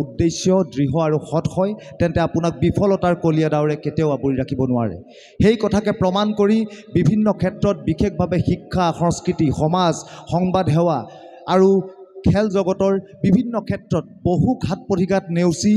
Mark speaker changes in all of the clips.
Speaker 1: উদ্দেশ্য দৃঢ় আৰু সৎ হয় তেন্তে আপোনাক বিফলতাৰ কলীয়া ডাৱৰে কেতিয়াও আৱৰি ৰাখিব নোৱাৰে। সেই কথাকে প্ৰমাণ কৰি বিভিন্ন ক্ষেত্ৰত বিশেষভাৱে শিক্ষা, সংস্কৃতি, সমাজ, সংবাদ সেৱা আৰু খেল জগতৰ বিভিন্ন ক্ষেত্ৰত বহু ঘাত প্ৰতিঘাত নেওচি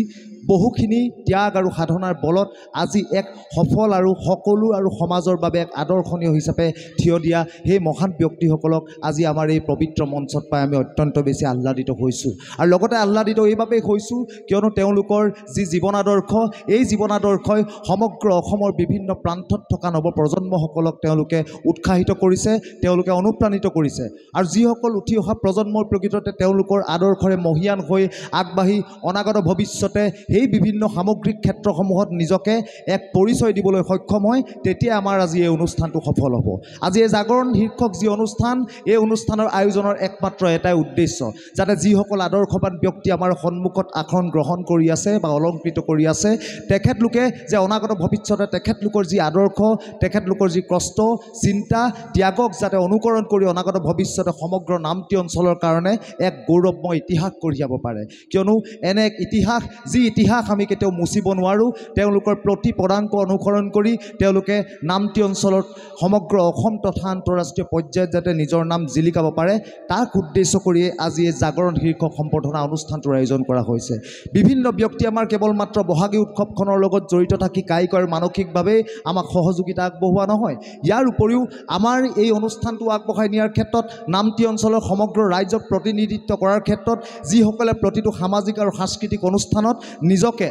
Speaker 1: বহুখিনি ত্যাগ আৰু সাধনাৰ বলত আজি এক সফল আৰু সকলো আৰু সমাজৰ বাবে এক আদৰ্শনীয় হিচাপে থিয় দিয়া সেই মহান ব্যক্তিসকলক আজি আমাৰ এই পবিত্ৰ মঞ্চত পাই আমি অত্যন্ত বেছি আহ্লাদিত হৈছোঁ। আৰু লগতে আহ্লাদিত এইবাবেই হৈছোঁ কিয়নো তেওঁলোকৰ যি জীৱন আদৰ্শ, এই জীৱন আদৰ্শই সমগ্ৰ অসমৰ বিভিন্ন প্ৰান্তত থকা নৱপ্ৰজন্মসকলক তেওঁলোকে উৎসাহিত কৰিছে, তেওঁলোকে অনুপ্ৰাণিত কৰিছে। আৰু যিসকল উঠি অহা প্ৰজন্মৰ প্ৰকৃততে তেওঁলোকৰ আদৰ্শৰে মহীয়ান হৈ আগবাঢ়ি অনাগত ভৱিষ্যতে সেই বিভিন্ন সামগ্ৰিক ক্ষেত্ৰসমূহত নিজকে এক পৰিচয় দিবলৈ সক্ষম হয়, তেতিয়া আমাৰ আজি এই অনুষ্ঠানটো সফল হ'ব। আজি এই জাগৰণ শীৰ্ষক যি অনুষ্ঠান, এই অনুষ্ঠানৰ আয়োজনৰ একমাত্ৰ এটাই উদ্দেশ্য, যাতে যিসকল আদৰ্শবান ব্যক্তি আমাৰ সন্মুখত আসন গ্ৰহণ কৰি আছে বা অলংকৃত কৰি আছে, তেখেতলোকে যে অনাগত ভৱিষ্যতে তেখেতলোকৰ যি আদৰ্শ, তেখেতলোকৰ যি কষ্ট, চিন্তা, ত্যাগক যাতে অনুকৰণ কৰি অনাগত ভৱিষ্যতে সমগ্ৰ নামটি অঞ্চলৰ কাৰণে এক গৌৰৱময় ইতিহাস কঢ়িয়াব পাৰে। কিয়নো এনে এক ইতিহাস, যি ইতিহাস আমি কেতিয়াও মুচিব নোৱাৰোঁ, তেওঁলোকৰ প্ৰতি পদাংক অনুসৰণ কৰি তেওঁলোকে নামটি অঞ্চলত সমগ্ৰ অসম তথা আন্তঃৰাষ্ট্ৰীয় পৰ্যায়ত যাতে নিজৰ নাম জিলিকাব পাৰে, তাক উদ্দেশ্য কৰিয়ে আজি এই জাগৰণ শীৰ্ষক সম্বৰ্ধনা অনুষ্ঠানটোৰ আয়োজন কৰা হৈছে। বিভিন্ন ব্যক্তি আমাৰ কেৱল মাত্ৰ বহাগী উৎসৱখনৰ লগত জড়িত থাকি কায়িক আৰু মানসিকভাৱে আমাক সহযোগিতা আগবঢ়োৱা নহয়, ইয়াৰ উপৰিও আমাৰ এই অনুষ্ঠানটো আগবঢ়াই নিয়াৰ ক্ষেত্ৰত নামটি অঞ্চলৰ সমগ্ৰ ৰাইজক প্ৰতিনিধিত্ব কৰাৰ ক্ষেত্ৰত যিসকলে প্ৰতিটো সামাজিক আৰু সাংস্কৃতিক অনুষ্ঠানত নিজকে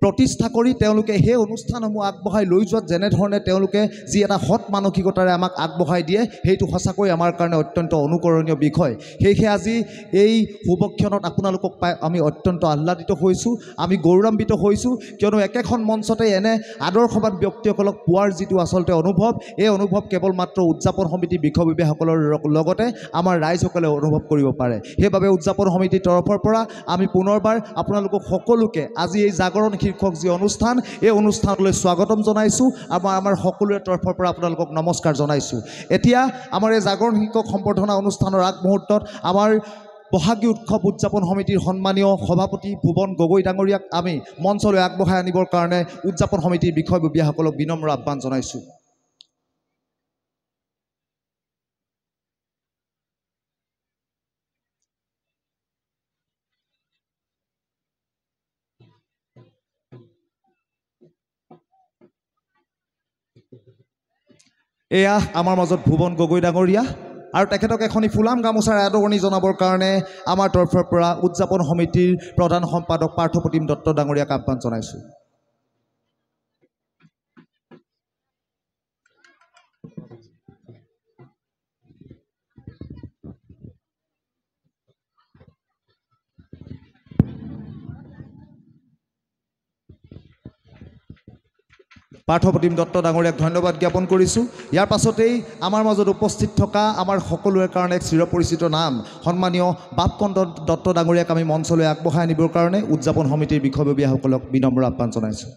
Speaker 1: প্ৰতিষ্ঠা কৰি তেওঁলোকে সেই অনুষ্ঠানসমূহ আগবঢ়াই লৈ যোৱাত যেনেধৰণে তেওঁলোকে যি এটা সৎ মানসিকতাৰে আমাক আগবঢ়াই দিয়ে, সেইটো সঁচাকৈ আমাৰ কাৰণে অত্যন্ত অনুকৰণীয় বিষয়। সেয়েহে আজি এই শুভক্ষণত আপোনালোকক পাই আমি অত্যন্ত আহ্লাদিত হৈছোঁ, আমি গৌৰৱান্বিত হৈছোঁ, কিয়নো একেখন মঞ্চতে এনে আদৰ্শবান ব্যক্তিসকলক পোৱাৰ যিটো আচলতে অনুভৱ, এই অনুভৱ কেৱল মাত্ৰ উদযাপন সমিতিৰ বিষয়ববীয়াসকলৰ লগতে আমাৰ ৰাইজসকলে অনুভৱ কৰিব পাৰে। সেইবাবে উদযাপন সমিতিৰ তৰফৰ পৰা আমি পুনৰবাৰ আপোনালোকক সকলোকে আজি এই জাগৰণ শীৰ্ষক যি অনুষ্ঠান, এই অনুষ্ঠানলৈ স্বাগতম জনাইছোঁ। আমাৰ সকলোৰে তৰফৰ পৰা আপোনালোকক নমস্কাৰ জনাইছোঁ। এতিয়া আমাৰ এই জাগৰণ শীৰ্ষক সম্বৰ্ধনা অনুষ্ঠানৰ আগমুহূৰ্তত আমাৰ বহাগী উৎসৱ উদযাপন সমিতিৰ সন্মানীয় সভাপতি ভুৱন গগৈ ডাঙৰীয়াক আমি মঞ্চলৈ আগবঢ়াই আনিবৰ কাৰণে উদযাপন সমিতিৰ বিষয়ববীয়াসকলক বিনম্ৰ আহ্বান জনাইছোঁ। এয়া আমাৰ মাজত ভুৱন গগৈ ডাঙৰীয়া, আৰু তেখেতক এখনি ফুলাম গামোচাৰে আদৰণি জনাবৰ কাৰণে আমাৰ তৰফৰ পৰা উদযাপন সমিতিৰ প্ৰধান সম্পাদক পাৰ্থপ্ৰতিম দত্ত ডাঙৰীয়াক আহ্বান জনাইছোঁ। পাৰ্থপ্ৰতিম দত্ত ডাঙৰীয়াক ধন্যবাদ জ্ঞাপন কৰিছোঁ। ইয়াৰ পাছতেই আমাৰ মাজত উপস্থিত থকা আমাৰ সকলোৰে কাৰণে এক চিৰপৰিচিত নাম সন্মানীয় বাপকন দত্ত ডাঙৰীয়াক আমি মঞ্চলৈ আগবঢ়াই আনিবৰ কাৰণে উদযাপন সমিতিৰ বিষয়ববীয়াসকলক বিনম্ৰ আহ্বান জনাইছোঁ।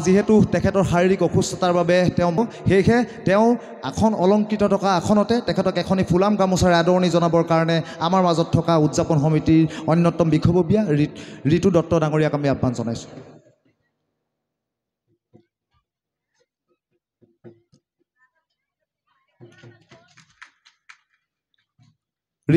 Speaker 1: যিহেতু তেখেতৰ শাৰীৰিক অসুস্থতাৰ বাবে সেয়েহে তেওঁ আসন অলংকৃত থকা আসনতে তেখেতক এখনি ফুলাম গামোচাৰে আদৰণি জনাবৰ কাৰণে আমাৰ মাজত থকা উদযাপন সমিতিৰ অন্যতম বিষয়ববীয়া ঋতু দত্ত ডাঙৰীয়াক আমি আহ্বান জনাইছোঁ।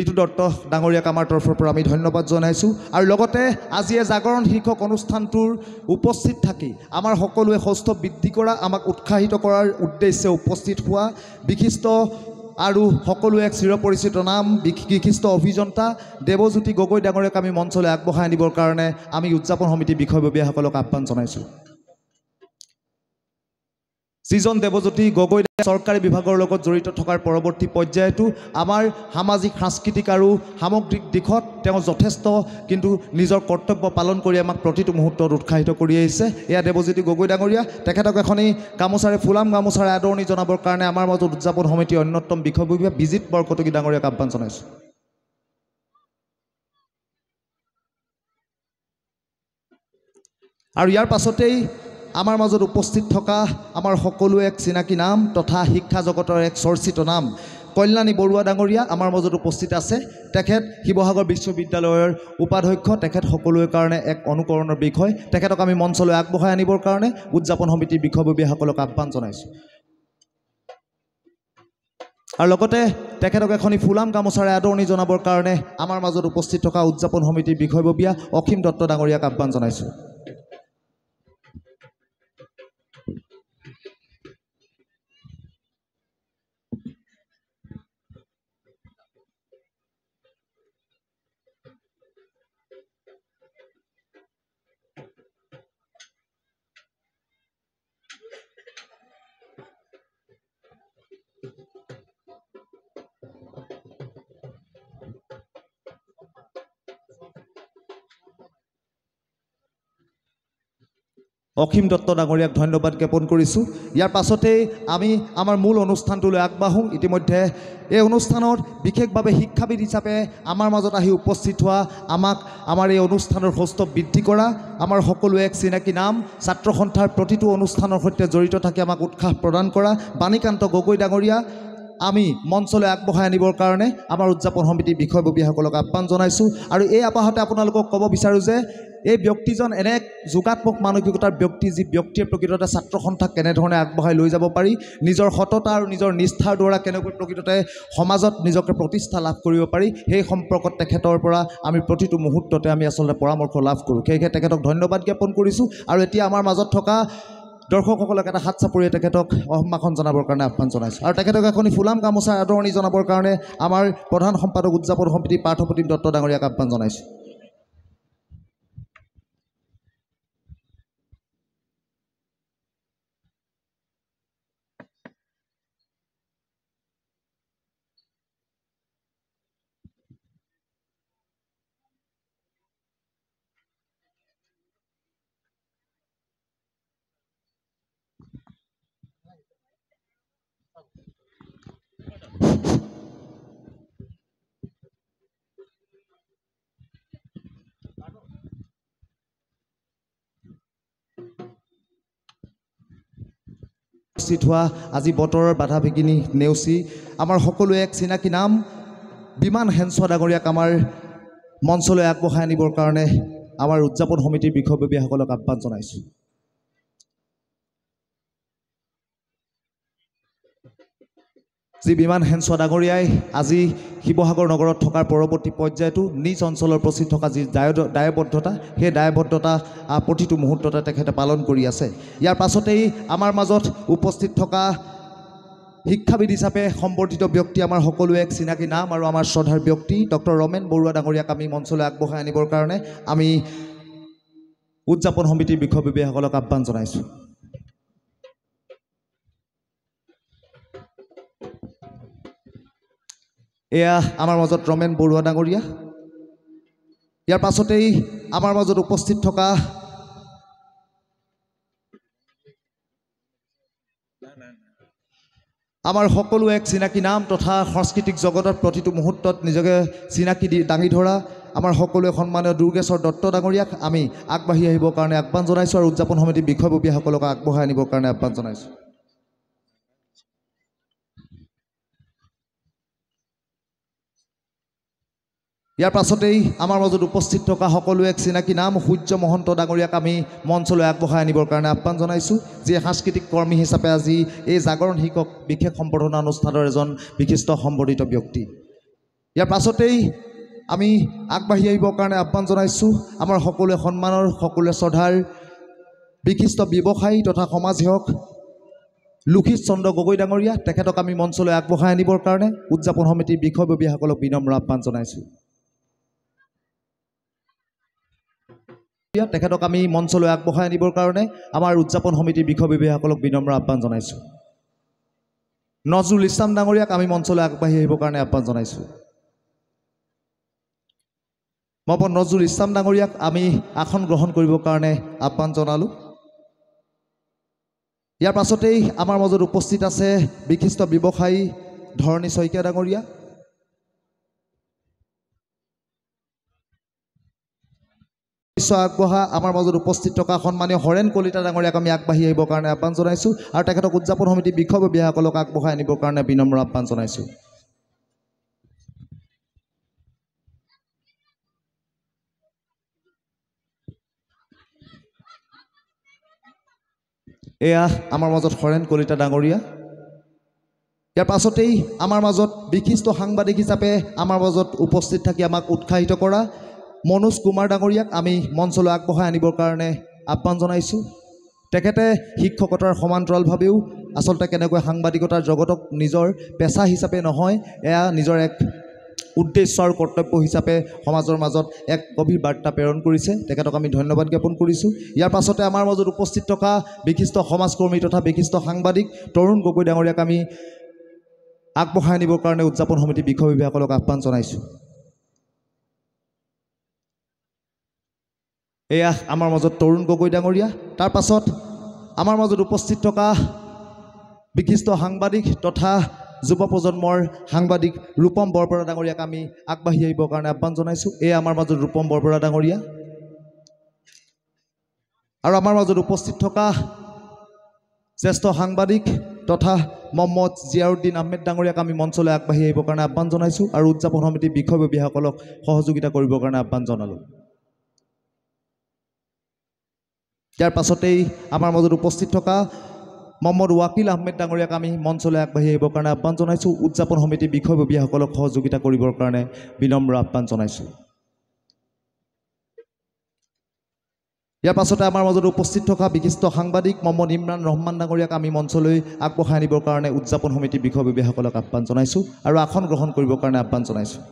Speaker 1: ঋতু দত্ত ডাঙৰীয়াক আমাৰ তৰফৰ পৰা আমি ধন্যবাদ জনাইছোঁ। আৰু লগতে আজি এই জাগৰণ শীৰ্ষক অনুষ্ঠানটোৰ উপস্থিত থাকি আমাৰ সকলোৱে সৌষ্ঠৱ বৃদ্ধি কৰা, আমাক উৎসাহিত কৰাৰ উদ্দেশ্যে উপস্থিত হোৱা বিশিষ্ট আৰু সকলোৱে এক চিৰপৰিচিত নাম বিশিষ্ট অভিযন্তা দেৱজ্যোতি গগৈ ডাঙৰীয়াক আমি মঞ্চলৈ আগবঢ়াই আনিবৰ কাৰণে আমি উদযাপন সমিতিৰ বিষয়ববীয়াসকলক আহ্বান জনাইছোঁ। যিজন দেৱজ্যোতি গগৈ চৰকাৰী বিভাগৰ লগত জড়িত থকাৰ পৰৱৰ্তী পৰ্যায়তো আমাৰ সামাজিক সাংস্কৃতিক আৰু সামগ্ৰিক দিশত তেওঁ যথেষ্ট কিন্তু নিজৰ কৰ্তব্য পালন কৰি আমাক প্ৰতিটো মুহূৰ্তত উৎসাহিত কৰি আহিছে। এয়া দেৱজ্যোতি গগৈ ডাঙৰীয়া, তেখেতক এখনি গামোচাৰে ফুলাম গামোচাৰে আদৰণি জনাবৰ কাৰণে আমাৰ মাজত উদযাপন সমিতিৰ অন্যতম বিষয়ববীয়া বিজিত বৰকটকী ডাঙৰীয়াক আহ্বান জনাইছোঁ। আৰু ইয়াৰ পাছতেই আমাৰ মাজত উপস্থিত থকা আমাৰ সকলোৱে এক চিনাকি নাম তথা শিক্ষা জগতৰ এক চৰ্চিত নাম কল্যাণী বৰুৱা ডাঙৰীয়া আমাৰ মাজত উপস্থিত আছে। তেখেত শিৱসাগৰ বিশ্ববিদ্যালয়ৰ উপাধ্যক্ষ। তেখেত সকলোৰে কাৰণে এক অনুকৰণৰ বিষয়। তেখেতক আমি মঞ্চলৈ আগবঢ়াই আনিবৰ কাৰণে উদযাপন সমিতিৰ বিষয়ববীয়াসকলক আহ্বান জনাইছোঁ। আৰু লগতে তেখেতক এখনি ফুলাম গামোচাৰে আদৰণি জনাবৰ কাৰণে আমাৰ মাজত উপস্থিত থকা উদযাপন সমিতিৰ বিষয়ববীয়া অসীম দত্ত ডাঙৰীয়াক আহ্বান জনাইছোঁ। অসীম দত্ত ডাঙৰীয়াক ধন্যবাদ জ্ঞাপন কৰিছোঁ। ইয়াৰ পাছতেই আমি আমাৰ মূল অনুষ্ঠানটোলৈ আগবাঢ়োঁ। ইতিমধ্যে এই অনুষ্ঠানত বিশেষভাৱে শিক্ষাবিদ হিচাপে আমাৰ মাজত আহি উপস্থিত হোৱা আমাৰ এই অনুষ্ঠানৰ সৌষ্ঠৱ বৃদ্ধি কৰা আমাৰ সকলোৱে এক চিনাকি নাম, ছাত্ৰ সন্থাৰ প্ৰতিটো অনুষ্ঠানৰ সৈতে জড়িত থাকি আমাক উৎসাহ প্ৰদান কৰা বাণীকান্ত গগৈ ডাঙৰীয়া আমি মঞ্চলৈ আগবঢ়াই আনিবৰ কাৰণে আমাৰ উদযাপন সমিতিৰ বিষয়ববীয়াসকলক আহ্বান জনাইছোঁ। আৰু এই আপাহতে আপোনালোকক ক'ব বিচাৰোঁ যে এই ব্যক্তিজন এনে এক যোগাত্মক মানসিকতাৰ ব্যক্তি, যি ব্যক্তিয়ে প্ৰকৃততে ছাত্ৰ সন্থাক কেনেধৰণে আগবঢ়াই লৈ যাব পাৰি, নিজৰ সততা আৰু নিজৰ নিষ্ঠাৰ দ্বাৰা কেনেকৈ প্ৰকৃততে সমাজত নিজকে প্ৰতিষ্ঠা লাভ কৰিব পাৰি, সেই সম্পৰ্কত তেখেতৰ পৰা আমি প্ৰতিটো মুহূৰ্ততে আমি আচলতে পৰামৰ্শ লাভ কৰোঁ। সেয়েহে তেখেতক ধন্যবাদ জ্ঞাপন কৰিছোঁ। আৰু এতিয়া আমাৰ মাজত থকা দৰ্শকসকলক এটা হাত চাপৰিয়ে তেখেতক সম্ভাষণ জনাবৰ কাৰণে আহ্বান জনাইছোঁ। আৰু তেখেতক এখনি ফুলাম গামোচাৰ আদৰণি জনাবৰ কাৰণে আমাৰ প্ৰধান সম্পাদক উদযাপন সমিতি পাৰ্থপ্ৰতিম দত্ত ডাঙৰীয়াক আহ্বান জনাইছোঁ। উপস্থিত হোৱা আজি বতৰৰ বাধা বিঘিনি নেওচি আমাৰ সকলোৱে এক চিনাকি নাম বিমান হেনছোৱা ডাঙৰীয়াক আমাৰ মঞ্চলৈ আগবঢ়াই আনিবৰ কাৰণে আমাৰ উদযাপন সমিতিৰ বিষয়ববীয়াসকলক আহ্বান জনাইছোঁ। যি বিমান হেনছোৱা ডাঙৰীয়াই আজি শিৱসাগৰ নগৰত থকাৰ পৰৱৰ্তী পৰ্যায়তো নিজ অঞ্চলৰ প্ৰতি থকা যি দায়বদ্ধতা, সেই দায়বদ্ধতা প্ৰতিটো মুহূৰ্ততে তেখেতে পালন কৰি আছে। ইয়াৰ পাছতেই আমাৰ মাজত উপস্থিত থকা শিক্ষাবিদ হিচাপে সম্বৰ্ধিত ব্যক্তি আমাৰ সকলোৱে এক চিনাকি নাম আৰু আমাৰ শ্ৰদ্ধাৰ ব্যক্তি ডক্টৰ ৰমেন বৰুৱা ডাঙৰীয়াক আমি মঞ্চলৈ আগবঢ়াই আনিবৰ কাৰণে আমি উদযাপন সমিতিৰ বিষয়ববীয়াসকলক আহ্বান জনাইছোঁ। এয়া আমাৰ মাজত ৰমেন বৰুৱা ডাঙৰীয়া। ইয়াৰ পাছতেই আমাৰ মাজত উপস্থিত থকা আমাৰ সকলো এক চিনাকি নাম তথা সাংস্কৃতিক জগতত প্ৰতিটো মুহূৰ্তত নিজকে চিনাকি দাঙি ধৰা আমাৰ সকলোৱে সন্মানীয় দুৰ্গেশ্বৰ দত্ত ডাঙৰীয়াক আমি আগবাঢ়ি আহিবৰ কাৰণে আহ্বান জনাইছোঁ আৰু উদযাপন সমিতিৰ বিষয়ববীয়াসকলক আগবঢ়াই আনিবৰ কাৰণে আহ্বান জনাইছোঁ। ইয়াৰ পাছতেই আমাৰ মাজত উপস্থিত থকা সকলো এক চিনাকি নাম সূৰ্য মহন্ত ডাঙৰীয়াক আমি মঞ্চলৈ আগবঢ়াই আনিবৰ কাৰণে আহ্বান জনাইছোঁ, যিয়ে সাংস্কৃতিক কৰ্মী হিচাপে আজি এই জাগৰণ শিক্ষক বিশেষ সম্বৰ্ধনা অনুষ্ঠানৰ এজন বিশিষ্ট সম্বৰ্ধিত ব্যক্তি। ইয়াৰ পাছতেই আমি আগবাঢ়ি আহিবৰ কাৰণে আহ্বান জনাইছোঁ আমাৰ সকলোৱে সন্মানৰ সকলোৱে শ্ৰদ্ধাৰ বিশিষ্ট ব্যৱসায়ী তথা সমাজসেৱক লুখিত চন্দ্ৰ গগৈ ডাঙৰীয়া। তেখেতক আমি মঞ্চলৈ আগবঢ়াই আনিবৰ কাৰণে উদযাপন সমিতিৰ বিষয়ববীয়াসকলক বিনম্ৰ আহ্বান জনাইছোঁ। তেখেতক আমি মঞ্চলৈ আগবঢ়াই আনিবৰ কাৰণে আমাৰ উদযাপন সমিতিৰ বিষয়ববীয়াসকলক বিনম্ৰ আহ্বান জনাইছোঁ। নজৰুল ইছলাম ডাঙৰীয়াক আমি মঞ্চলৈ আগবাঢ়ি আহিবৰ কাৰণে আহ্বান জনাইছোঁ। মই নজৰুল ইছলাম ডাঙৰীয়াক আমি আসন গ্ৰহণ কৰিবৰ কাৰণে আহ্বান জনালোঁ। ইয়াৰ পাছতেই আমাৰ মাজত উপস্থিত আছে বিশিষ্ট ব্যৱসায়ী ধৰণী শইকীয়া ডাঙৰীয়া। আগবঢ়া আমাৰ মাজত উপস্থিত থকা সন্মানীয় হৰেণ কলিতা ডাঙৰীয়াক আমি আগবাঢ়ি আহিবৰ কাৰণে আহ্বান জনাইছোঁ আৰু তেখেতক উদযাপন সমিতিৰ বিষয়ববীয়াসকলক আগবঢ়াই আনিবৰ কাৰণে বিনম্ৰ আহ্বান জনাইছোঁ। এয়া আমাৰ মাজত হৰেণ কলিতা ডাঙৰীয়া। ইয়াৰ পাছতেই আমাৰ মাজত বিশিষ্ট সাংবাদিক হিচাপে আমাৰ মাজত উপস্থিত থাকি আমাক উৎসাহিত কৰা মনোজ কুমাৰ ডাঙৰীয়াক আমি মঞ্চলৈ আগবঢ়াই আনিবৰ কাৰণে আহ্বান জনাইছোঁ। তেখেতে শিক্ষকতাৰ সমান্তৰালভাৱেও আচলতে কেনেকৈ সাংবাদিকতাৰ জগতক নিজৰ পেচা হিচাপে নহয়, এয়া নিজৰ এক উদ্দেশ্য আৰু কৰ্তব্য হিচাপে সমাজৰ মাজত এক গভীৰ বাৰ্তা প্ৰেৰণ কৰিছে। তেখেতক আমি ধন্যবাদ জ্ঞাপন কৰিছোঁ। ইয়াৰ পাছতে আমাৰ মাজত উপস্থিত থকা বিশিষ্ট সমাজকৰ্মী তথা বিশিষ্ট সাংবাদিক তৰুণ গগৈ ডাঙৰীয়াক আমি আগবঢ়াই আনিবৰ কাৰণে উদযাপন সমিতিৰ বিষয়ববীয়াসকলক আহ্বান জনাইছোঁ। এয়া আমাৰ মাজত তৰুণ গগৈ ডাঙৰীয়া। তাৰ পাছত আমাৰ মাজত উপস্থিত থকা বিশিষ্ট সাংবাদিক তথা যুৱ প্ৰজন্মৰ সাংবাদিক ৰূপম বৰবৰা ডাঙৰীয়াক আমি আগবাঢ়ি আহিবৰ কাৰণে আহ্বান জনাইছোঁ। এয়া আমাৰ মাজত ৰূপম বৰবৰা ডাঙৰীয়া। আৰু আমাৰ মাজত উপস্থিত থকা জ্যেষ্ঠ সাংবাদিক তথা মহম্মদ জিয়াউদ্দিন আহমেদ ডাঙৰীয়াক আমি মঞ্চলৈ আগবাঢ়ি আহিবৰ কাৰণে আহ্বান জনাইছোঁ আৰু উদযাপন সমিতিৰ বিষয়ববীয়াসকলক সহযোগিতা কৰিবৰ কাৰণে আহ্বান জনালোঁ। ইয়াৰ পাছতেই আমাৰ মাজত উপস্থিত থকা মহম্মদ ৱাকিল আহমেদ ডাঙৰীয়াক আমি মঞ্চলৈ আগবাঢ়ি আহিবৰ কাৰণে আহ্বান জনাইছোঁ। উদযাপন সমিতিৰ বিষয়ববীয়াসকলক সহযোগিতা কৰিবৰ কাৰণে বিনম্ৰ আহ্বান জনাইছোঁ। ইয়াৰ পাছতে আমাৰ মাজত উপস্থিত থকা বিশিষ্ট সাংবাদিক মহম্মদ ইমৰান ৰহমান ডাঙৰীয়াক আমি মঞ্চলৈ আগবঢ়াই আনিবৰ কাৰণে উদযাপন সমিতিৰ বিষয়ববীয়াসকলক আহ্বান জনাইছোঁ আৰু আসন গ্ৰহণ কৰিবৰ কাৰণে আহ্বান জনাইছোঁ।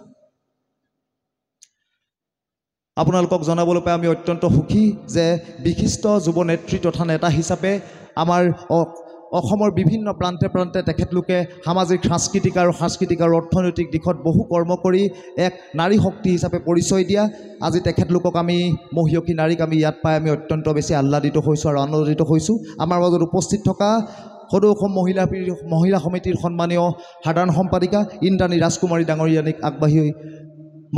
Speaker 1: আপোনালোকক জনাবলৈ পাই আমি অত্যন্ত সুখী যে বিশিষ্ট যুৱ নেত্ৰী তথা নেতা হিচাপে আমাৰ অসমৰ বিভিন্ন প্ৰান্তে প্ৰান্তে তেখেতলোকে সামাজিক সাংস্কৃতিক আৰু অৰ্থনৈতিক দিশত বহু কৰ্ম কৰি এক নাৰী শক্তি হিচাপে পৰিচয় দিয়া আজি তেখেতলোকক আমি মহিয়সী নাৰীক আমি ইয়াত পাই আমি অত্যন্ত বেছি আহ্লাদিত হৈছোঁ আৰু আনন্দিত হৈছোঁ। আমাৰ মাজত উপস্থিত থকা সদৌ অসম মহিলা সমিতিৰ সন্মানীয় সাধাৰণ সম্পাদিকা ইন্দ্ৰাণী ৰাজকুমাৰী ডাঙৰীয়ানীক আগবাঢ়ি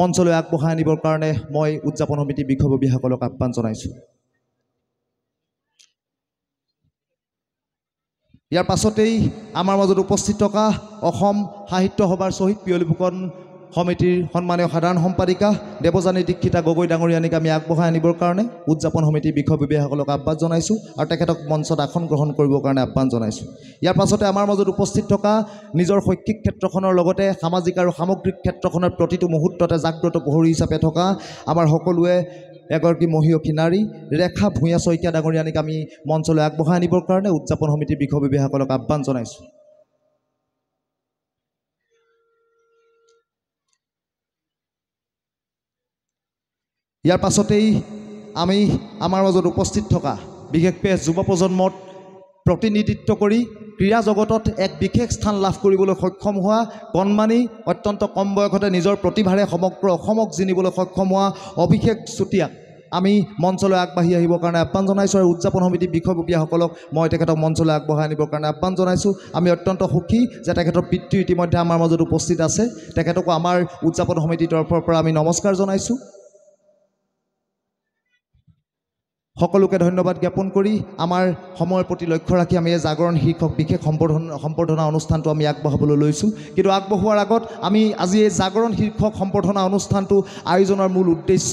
Speaker 1: মঞ্চলৈ আগবঢ়াই আনিবৰ কাৰণে মই উদযাপন সমিতিৰ বিষয়ববীয়াসকলক আহ্বান জনাইছোঁ। ইয়াৰ পাছতেই আমাৰ মাজত উপস্থিত থকা অসম সাহিত্য সভাৰ শ্বহীদ পিয়লি ফুকন সমিতিৰ সন্মানীয় সাধাৰণ সম্পাদিকা দেৱযানী দীক্ষিতা গগৈ ডাঙৰীয়ানীক আমি আগবঢ়াই আনিবৰ কাৰণে উদযাপন সমিতিৰ বিষয়ববীয়াসকলক আহ্বান জনাইছোঁ আৰু তেখেতক মঞ্চত আসন গ্ৰহণ কৰিবৰ কাৰণে আহ্বান জনাইছোঁ। ইয়াৰ পাছতে আমাৰ মাজত উপস্থিত থকা নিজৰ শৈক্ষিক ক্ষেত্ৰখনৰ লগতে সামাজিক আৰু সামগ্ৰিক ক্ষেত্ৰখনৰ প্ৰতিটো মুহূৰ্ততে জাগ্ৰত প্ৰহৰী হিচাপে থকা আমাৰ সকলোৱে এগৰাকী মহিয়সী নাৰী ৰেখা ভূঞা শইকীয়া ডাঙৰীয়ানীক আমি মঞ্চলৈ আগবঢ়াই আনিবৰ কাৰণে উদযাপন সমিতিৰ বিষয়ববীয়াসকলক আহ্বান জনাইছোঁ। ইয়াৰ পাছতেই আমি আমাৰ মাজত উপস্থিত থকা বিশেষকৈ যুৱ প্ৰজন্মত প্ৰতিনিধিত্ব কৰি ক্ৰীড়া জগতত এক বিশেষ স্থান লাভ কৰিবলৈ সক্ষম হোৱা কণমানি অত্যন্ত কম বয়সতে নিজৰ প্ৰতিভাৰে সমগ্ৰ অসমক জিনিবলৈ সক্ষম হোৱা অভিষেক চুতীয়াক আমি মঞ্চলৈ আগবাঢ়ি আহিবৰ কাৰণে আহ্বান জনাইছোঁ আৰু উদযাপন সমিতিৰ বিষয়ববীয়াসকলক মই তেখেতক মঞ্চলৈ আগবঢ়াই আনিবৰ কাৰণে আহ্বান জনাইছোঁ। আমি অত্যন্ত সুখী যে তেখেতৰ পিতৃ ইতিমধ্যে আমাৰ মাজত উপস্থিত আছে। তেখেতকো আমাৰ উদযাপন সমিতিৰ তৰফৰ পৰা আমি নমস্কাৰ জনাইছোঁ। সকলোকে ধন্যবাদ জ্ঞাপন কৰি আমাৰ সময়ৰ প্ৰতি লক্ষ্য ৰাখি আমি এই জাগৰণ শীৰ্ষক বিশেষ সম্বৰ্ধনা অনুষ্ঠানটো আমি আগবঢ়াবলৈ লৈছোঁ। কিন্তু আগবঢ়োৱাৰ আগত আমি আজি এই জাগৰণ শীৰ্ষক সম্বৰ্ধনা অনুষ্ঠানটো আয়োজনৰ মূল উদ্দেশ্য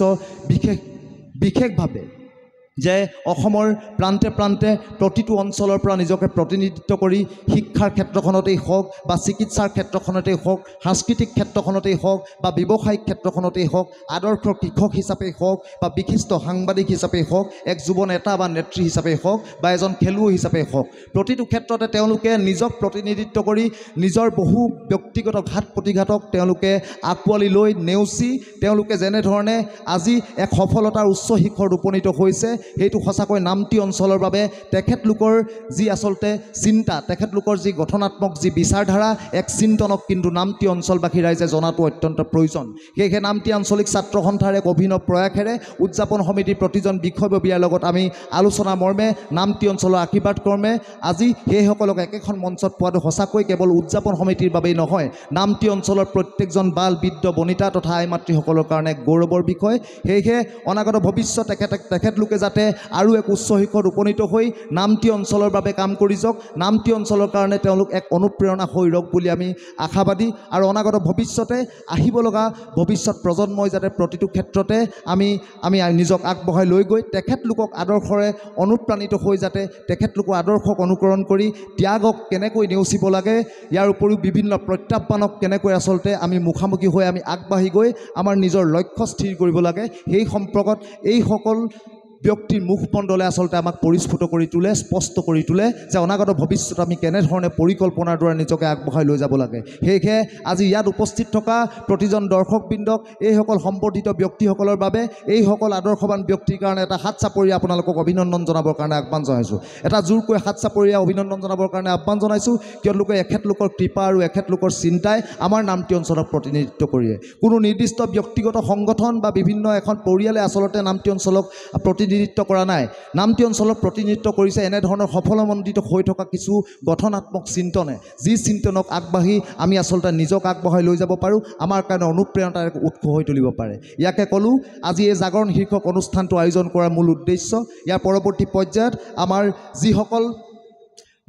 Speaker 1: বিশেষভাৱে যে অসমৰ প্ৰান্তে প্ৰান্তে প্ৰতিটো অঞ্চলৰ পৰা নিজকে প্ৰতিনিধিত্ব কৰি শিক্ষাৰ ক্ষেত্ৰখনতেই হওক বা চিকিৎসাৰ ক্ষেত্ৰখনতেই হওক, সাংস্কৃতিক ক্ষেত্ৰখনতেই হওক বা ব্যৱসায়িক ক্ষেত্ৰখনতেই হওক, আদৰ্শ কৃষক হিচাপেই হওক বা বিশিষ্ট সাংবাদিক হিচাপেই হওক, এক যুৱ নেতা বা নেত্ৰী হিচাপেই হওক বা এজন খেলুৱৈ হিচাপেই হওক, প্ৰতিটো ক্ষেত্ৰতে তেওঁলোকে নিজক প্ৰতিনিধিত্ব কৰি নিজৰ বহু ব্যক্তিগত ঘাত প্ৰতিঘাতক তেওঁলোকে আঁকোৱালি লৈ নেওচি তেওঁলোকে যেনেধৰণে আজি এক সফলতাৰ উচ্চ শিখৰত উপনীত হৈছে সেইটো সঁচাকৈ নামটি অঞ্চলৰ বাবে তেখেতলোকৰ যি আচলতে চিন্তা, তেখেতলোকৰ যি গঠনাত্মক যি বিচাৰধাৰা, এক চিন্তনক কিন্তু নামটি অঞ্চলবাসী ৰাইজে জনাটো অত্যন্ত প্ৰয়োজন। সেয়েহে নামটি আঞ্চলিক ছাত্ৰ সন্থাৰ এক অভিনৱ প্ৰয়াসেৰে উদযাপন সমিতিৰ প্ৰতিজন বিষয়ববীয়াৰ লগত আমি আলোচনা মৰ্মে নামটি অঞ্চলৰ আশীৰ্বাদ কৰ্মে আজি সেইসকলক একেখন মঞ্চত পোৱাটো সঁচাকৈ কেৱল উদযাপন সমিতিৰ বাবেই নহয়, নামটি অঞ্চলৰ প্ৰত্যেকজন বাল বৃদ্ধ বনিতা তথা আই মাতৃসকলৰ কাৰণে গৌৰৱৰ বিষয়। সেয়েহে অনাগত ভৱিষ্যত তেখেতলোকে যাতে যাতে আৰু এক উচ্চ শিখৰত উপনীত হৈ নামটি অঞ্চলৰ বাবে কাম কৰি যাওক, নামটি অঞ্চলৰ কাৰণে তেওঁলোক এক অনুপ্ৰেৰণা হৈ ৰওক বুলি আমি আশাবাদী। আৰু অনাগত ভৱিষ্যতে আহিব লগা ভৱিষ্যত প্ৰজন্মই যাতে প্ৰতিটো ক্ষেত্ৰতে আমি নিজক আগবঢ়াই লৈ গৈ তেখেতলোকক আদৰ্শৰে অনুপ্ৰাণিত হৈ যাতে তেখেতলোকৰ আদৰ্শক অনুকৰণ কৰি ত্যাগক কেনেকৈ নেওচিব লাগে, ইয়াৰ উপৰিও বিভিন্ন প্ৰত্যাহ্বানক কেনেকৈ আচলতে আমি মুখামুখি হৈ আমি আগবাঢ়ি গৈ আমাৰ নিজৰ লক্ষ্য স্থিৰ কৰিব লাগে, সেই সম্পৰ্কত এইসকল ব্যক্তিৰ মুখমণ্ডলে আচলতে আমাক পৰিস্ফুট কৰি তোলে, স্পষ্ট কৰি তোলে যে অনাগত ভৱিষ্যত আমি কেনেধৰণে পৰিকল্পনাৰ দ্বাৰা নিজকে আগবঢ়াই লৈ যাব লাগে। সেয়েহে আজি ইয়াত উপস্থিত থকা প্ৰতিজন দৰ্শকবৃন্দক, এইসকল সম্বৰ্ধিত ব্যক্তিসকলৰ বাবে, এইসকল আদৰ্শৱান ব্যক্তিৰ কাৰণে এটা হাত চাপৰি আপোনালোকক অভিনন্দন জনাবৰ কাৰণে আহ্বান জনাইছোঁ। এটা জোৰকৈ হাত চাপৰি অভিনন্দন জনাবৰ কাৰণে আহ্বান জনাইছোঁ, কিয়লোকে এখেতলোকৰ কৃপা আৰু এখেতলোকৰ চিন্তাই আমাৰ নামটি অঞ্চলক প্ৰতিনিধিত্ব কৰিয়ে। কোনো নিৰ্দিষ্ট ব্যক্তিগত সংগঠন বা বিভিন্ন এখন পৰিয়ালে আচলতে নামটি অঞ্চলক প্ৰতিনিধিত্ব কৰা নাই। নামটি অঞ্চলক প্ৰতিনিধিত্ব কৰিছে এনেধৰণৰ সফলমণ্ডিত হৈ থকা কিছু গঠনাত্মক চিন্তনে, যি চিন্তনক আগবাঢ়ি আমি আচলতে নিজক আগবঢ়াই লৈ যাব পাৰোঁ, আমাৰ কাৰণে অনুপ্ৰেৰণাৰ উৎস হৈ তুলিব পাৰে। ইয়াকে ক'লোঁ আজি এই জাগৰণ শীৰ্ষক অনুষ্ঠানটো আয়োজন কৰাৰ মূল উদ্দেশ্য। ইয়াৰ পৰৱৰ্তী পৰ্যায়ত আমাৰ যিসকল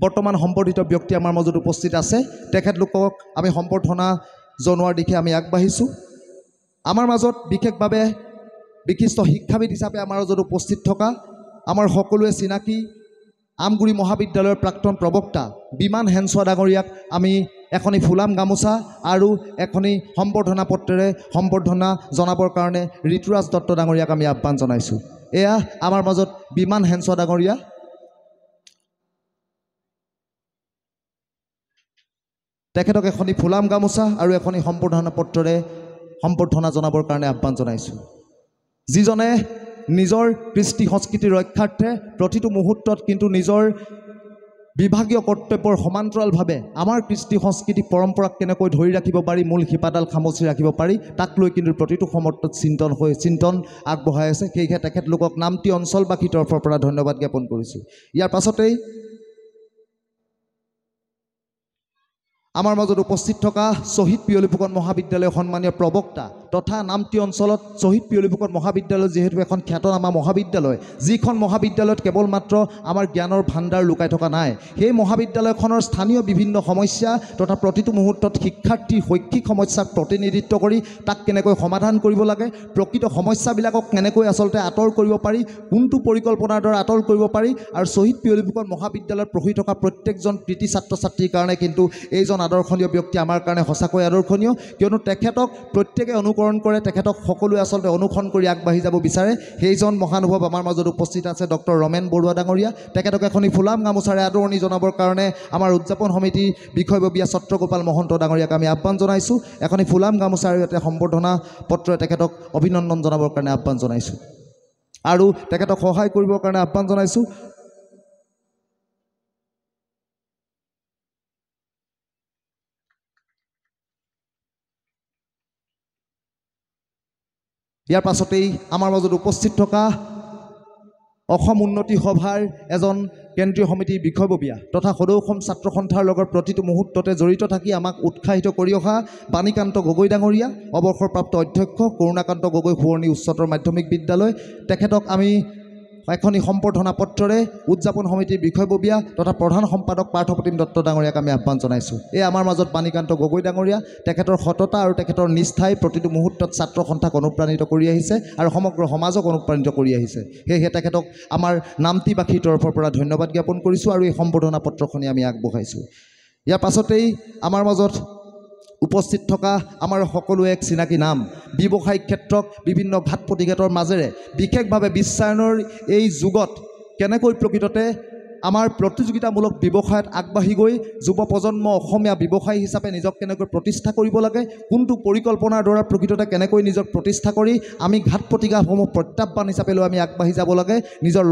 Speaker 1: বৰ্তমান সম্বৰ্ধিত ব্যক্তি আমাৰ মাজত উপস্থিত আছে তেখেতলোকক আমি সম্বৰ্ধনা জনোৱাৰ দিশে আমি আগবাঢ়িছোঁ। আমাৰ মাজত বিশেষভাৱে বিশিষ্ট শিক্ষাবিদ হিচাপে আমাৰ মাজত উপস্থিত থকা আমাৰ সকলোৱে চিনাকি আমগুৰি মহাবিদ্যালয়ৰ প্ৰাক্তন প্ৰবক্তা বিমান হেনছোৱা ডাঙৰীয়াক আমি এখনি ফুলাম গামোচা আৰু এখনি সম্বৰ্ধনা পত্ৰেৰে সম্বৰ্ধনা জনাবৰ কাৰণে ঋতুৰাজ দত্ত ডাঙৰীয়াক আমি আহ্বান জনাইছোঁ। এয়া আমাৰ মাজত বিমান হেনছোৱা ডাঙৰীয়া। তেখেতক এখনি ফুলাম গামোচা আৰু এখনি সম্বৰ্ধনা পত্ৰেৰে সম্বৰ্ধনা জনাবৰ কাৰণে আহ্বান জনাইছোঁ। যিজনে নিজৰ কৃষ্টি সংস্কৃতি ৰক্ষাৰ্থে প্ৰতিটো মুহূৰ্তত কিন্তু নিজৰ বিভাগীয় কৰ্তব্যৰ সমান্তৰালভাৱে আমাৰ কৃষ্টি সংস্কৃতি পৰম্পৰাক কেনেকৈ ধৰি ৰাখিব পাৰি, মূল শিপাডাল খামুচি ৰাখিব পাৰি, তাক লৈ কিন্তু প্ৰতিটো সময়ত চিন্তন আগবঢ়াই আছে। সেয়েহে তেখেতলোকক নামটি অঞ্চলবাসীৰ তৰফৰ পৰা ধন্যবাদ জ্ঞাপন কৰিছোঁ। ইয়াৰ পাছতেই আমাৰ মাজত উপস্থিত থকা শ্বহীদ পিয়লি ফুকন মহাবিদ্যালয়ৰ সন্মানীয় প্ৰবক্তা তথা নামটি অঞ্চলত শ্বহীদ পিয়লি ফুকন মহাবিদ্যালয় যিহেতু এখন খ্যাতনামা মহাবিদ্যালয়, যিখন মহাবিদ্যালয়ত কেৱল মাত্ৰ আমাৰ জ্ঞানৰ ভাণ্ডাৰ লুকাই থকা নাই, সেই মহাবিদ্যালয়খনৰ স্থানীয় বিভিন্ন সমস্যা তথা প্ৰতিটো মুহূৰ্তত শিক্ষাৰ্থীৰ শৈক্ষিক সমস্যাক প্ৰতিনিধিত্ব কৰি তাক কেনেকৈ সমাধান কৰিব লাগে, প্ৰকৃত সমস্যাবিলাকক কেনেকৈ আচলতে আঁতৰ কৰিব পাৰি, কোনটো পৰিকল্পনাৰ দ্বাৰা আঁতৰ কৰিব পাৰি, আৰু শ্বহীদ পিয়লি ফুকন মহাবিদ্যালয়ত পঢ়ি থকা প্ৰত্যেকজন কৃতি ছাত্ৰ ছাত্ৰীৰ কাৰণে কিন্তু এইজন আদৰ্শনীয় ব্যক্তি আমাৰ কাৰণে সঁচাকৈ আদৰ্শনীয়, কিয়নো তেখেতক প্ৰত্যেকে অনুকৰণ কৰে, তেখেতক সকলোৱে আচলতে অনুসৰণ কৰি আগবাঢ়ি যাব বিচাৰে। সেইজন মহানুভৱ আমাৰ মাজত উপস্থিত আছে ডক্টৰ ৰমেন বৰুৱা ডাঙৰীয়া। তেখেতক এখনি ফুলাম গামোচাৰে আদৰণি জনাবৰ কাৰণে আমাৰ উদযাপন সমিতিৰ বিষয়ববীয়া ছত্ৰগোপাল মহন্ত ডাঙৰীয়াক আমি আহ্বান জনাইছোঁ। এখনি ফুলাম গামোচা আৰু এটা সম্বৰ্ধনা পত্ৰৰে তেখেতক অভিনন্দন জনাবৰ কাৰণে আহ্বান জনাইছোঁ আৰু তেখেতক সহায় কৰিবৰ কাৰণে আহ্বান জনাইছোঁ। ইয়াৰ পাছতেই আমাৰ মাজত উপস্থিত থকা অসম উন্নতি সভাৰ এজন কেন্দ্ৰীয় সমিতিৰ বিষয়ববীয়া তথা সদৌ অসম ছাত্ৰ সন্থাৰ লগত প্ৰতিটো মুহূৰ্ততে জড়িত থাকি আমাক উৎসাহিত কৰি অহা বাণীকান্ত গগৈ ডাঙৰীয়া, অৱসৰপ্ৰাপ্ত অধ্যক্ষ কৰুণাকান্ত গগৈ সোৱৰণী উচ্চতৰ মাধ্যমিক বিদ্যালয়, তেখেতক আমি এখনি সম্বৰ্ধনা পত্ৰৰে উদযাপন সমিতিৰ বিষয়ববীয়া তথা প্ৰধান সম্পাদক পাৰ্থপ্ৰতিম দত্ত ডাঙৰীয়াক আমি আহ্বান জনাইছোঁ। এই আমাৰ মাজত বাণীকান্ত গগৈ ডাঙৰীয়া, তেখেতৰ সততা আৰু তেখেতৰ নিষ্ঠাই প্ৰতিটো মুহূৰ্তত ছাত্ৰ সন্থাক অনুপ্ৰাণিত কৰি আহিছে আৰু সমগ্ৰ সমাজক অনুপ্ৰাণিত কৰি আহিছে। সেয়েহে তেখেতক আমাৰ নামটিবাসীৰ তৰফৰ পৰা ধন্যবাদ জ্ঞাপন কৰিছোঁ আৰু এই সম্বৰ্ধনা পত্ৰখনি আমি আগবঢ়াইছোঁ। ইয়াৰ পাছতেই আমাৰ মাজত উপস্থিত থকা আমাৰ সকলো এক চিনাকি নাম, ব্যৱসায়িক ক্ষেত্ৰত বিভিন্ন ঘাত প্ৰতিঘাতৰ মাজেৰে বিশেষভাৱে বিশ্বায়নৰ এই যুগত কেনেকৈ প্ৰকৃততে আমাৰ প্ৰতিযোগিতামূলক ব্যৱসায়ত আগবাঢ়ি গৈ যুৱ প্ৰজন্ম অসমীয়া ব্যৱসায়ী হিচাপে নিজক কেনেকৈ প্ৰতিষ্ঠা কৰিব লাগে, কোনটো পৰিকল্পনাৰ দ্বাৰা প্ৰকৃততে কেনেকৈ নিজক প্ৰতিষ্ঠা কৰি আমি ঘাত প্ৰতিঘাতসমূহ প্ৰত্যাহ্বান হিচাপে লৈ আমি আগবাঢ়ি যাব লাগে, নিজৰ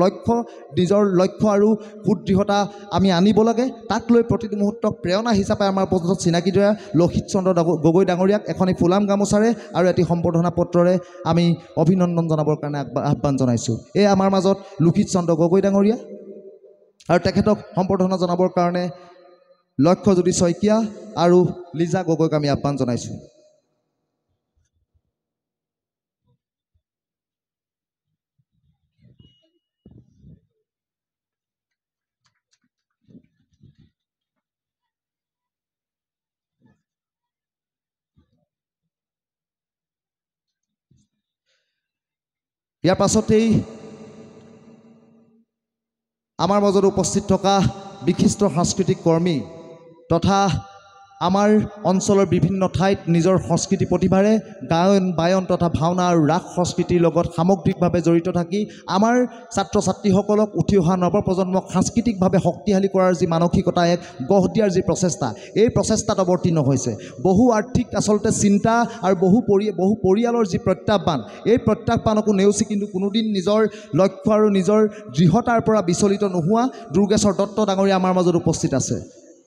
Speaker 1: লক্ষ্য আৰু সুদৃঢ়তা আমি আনিব লাগে, তাক লৈ প্ৰতিটো মুহূৰ্তক প্ৰেৰণা হিচাপে আমাৰ মাজত চিনাকি দিয়া লক্ষিত চন্দ্ৰ গগৈ ডাঙৰীয়াক এখনি ফুলাম গামোচাৰে আৰু এটি সম্বৰ্ধনা পত্ৰৰে আমি অভিনন্দন জনাবৰ কাৰণে আহ্বান জনাইছোঁ। এই আমাৰ মাজত লক্ষিত চন্দ্ৰ গগৈ ডাঙৰীয়া আৰু তেখেতক সম্বৰ্ধনা জনাবৰ কাৰণে লক্ষ্যজ্যোতি শইকীয়া আৰু লিজা গগৈক আমি আহ্বান জনাইছোঁ। ইয়াৰ পাছতেই আমাৰ মাজত উপস্থিত থকা বিশিষ্ট সাংস্কৃতিক কৰ্মী তথা আমাৰ অঞ্চলৰ বিভিন্ন ঠাইত নিজৰ সংস্কৃতি প্ৰতিভাৰে গায়ন বায়ন তথা ভাওনা আৰু ৰাস সংস্কৃতিৰ লগত সামগ্ৰিকভাৱে জড়িত থাকি আমাৰ ছাত্ৰ ছাত্ৰীসকলক উঠি অহা নৱপ্ৰজন্মক সাংস্কৃতিকভাৱে শক্তিশালী কৰাৰ যি মানসিকতা এক গঢ় দিয়াৰ যি প্ৰচেষ্টা, এই প্ৰচেষ্টাত অৱতীৰ্ণ হৈছে। বহু আৰ্থিক আচলতে চিন্তা আৰু বহু পৰিয়ালৰ যি প্ৰত্যাহ্বান, এই প্ৰত্যাহ্বানকো নেওচি কিন্তু কোনোদিন নিজৰ লক্ষ্য আৰু নিজৰ দৃঢ়তাৰ পৰা বিচলিত নোহোৱা দুৰ্গেশ্বৰ দত্ত ডাঙৰীয়া আমাৰ মাজত উপস্থিত আছে।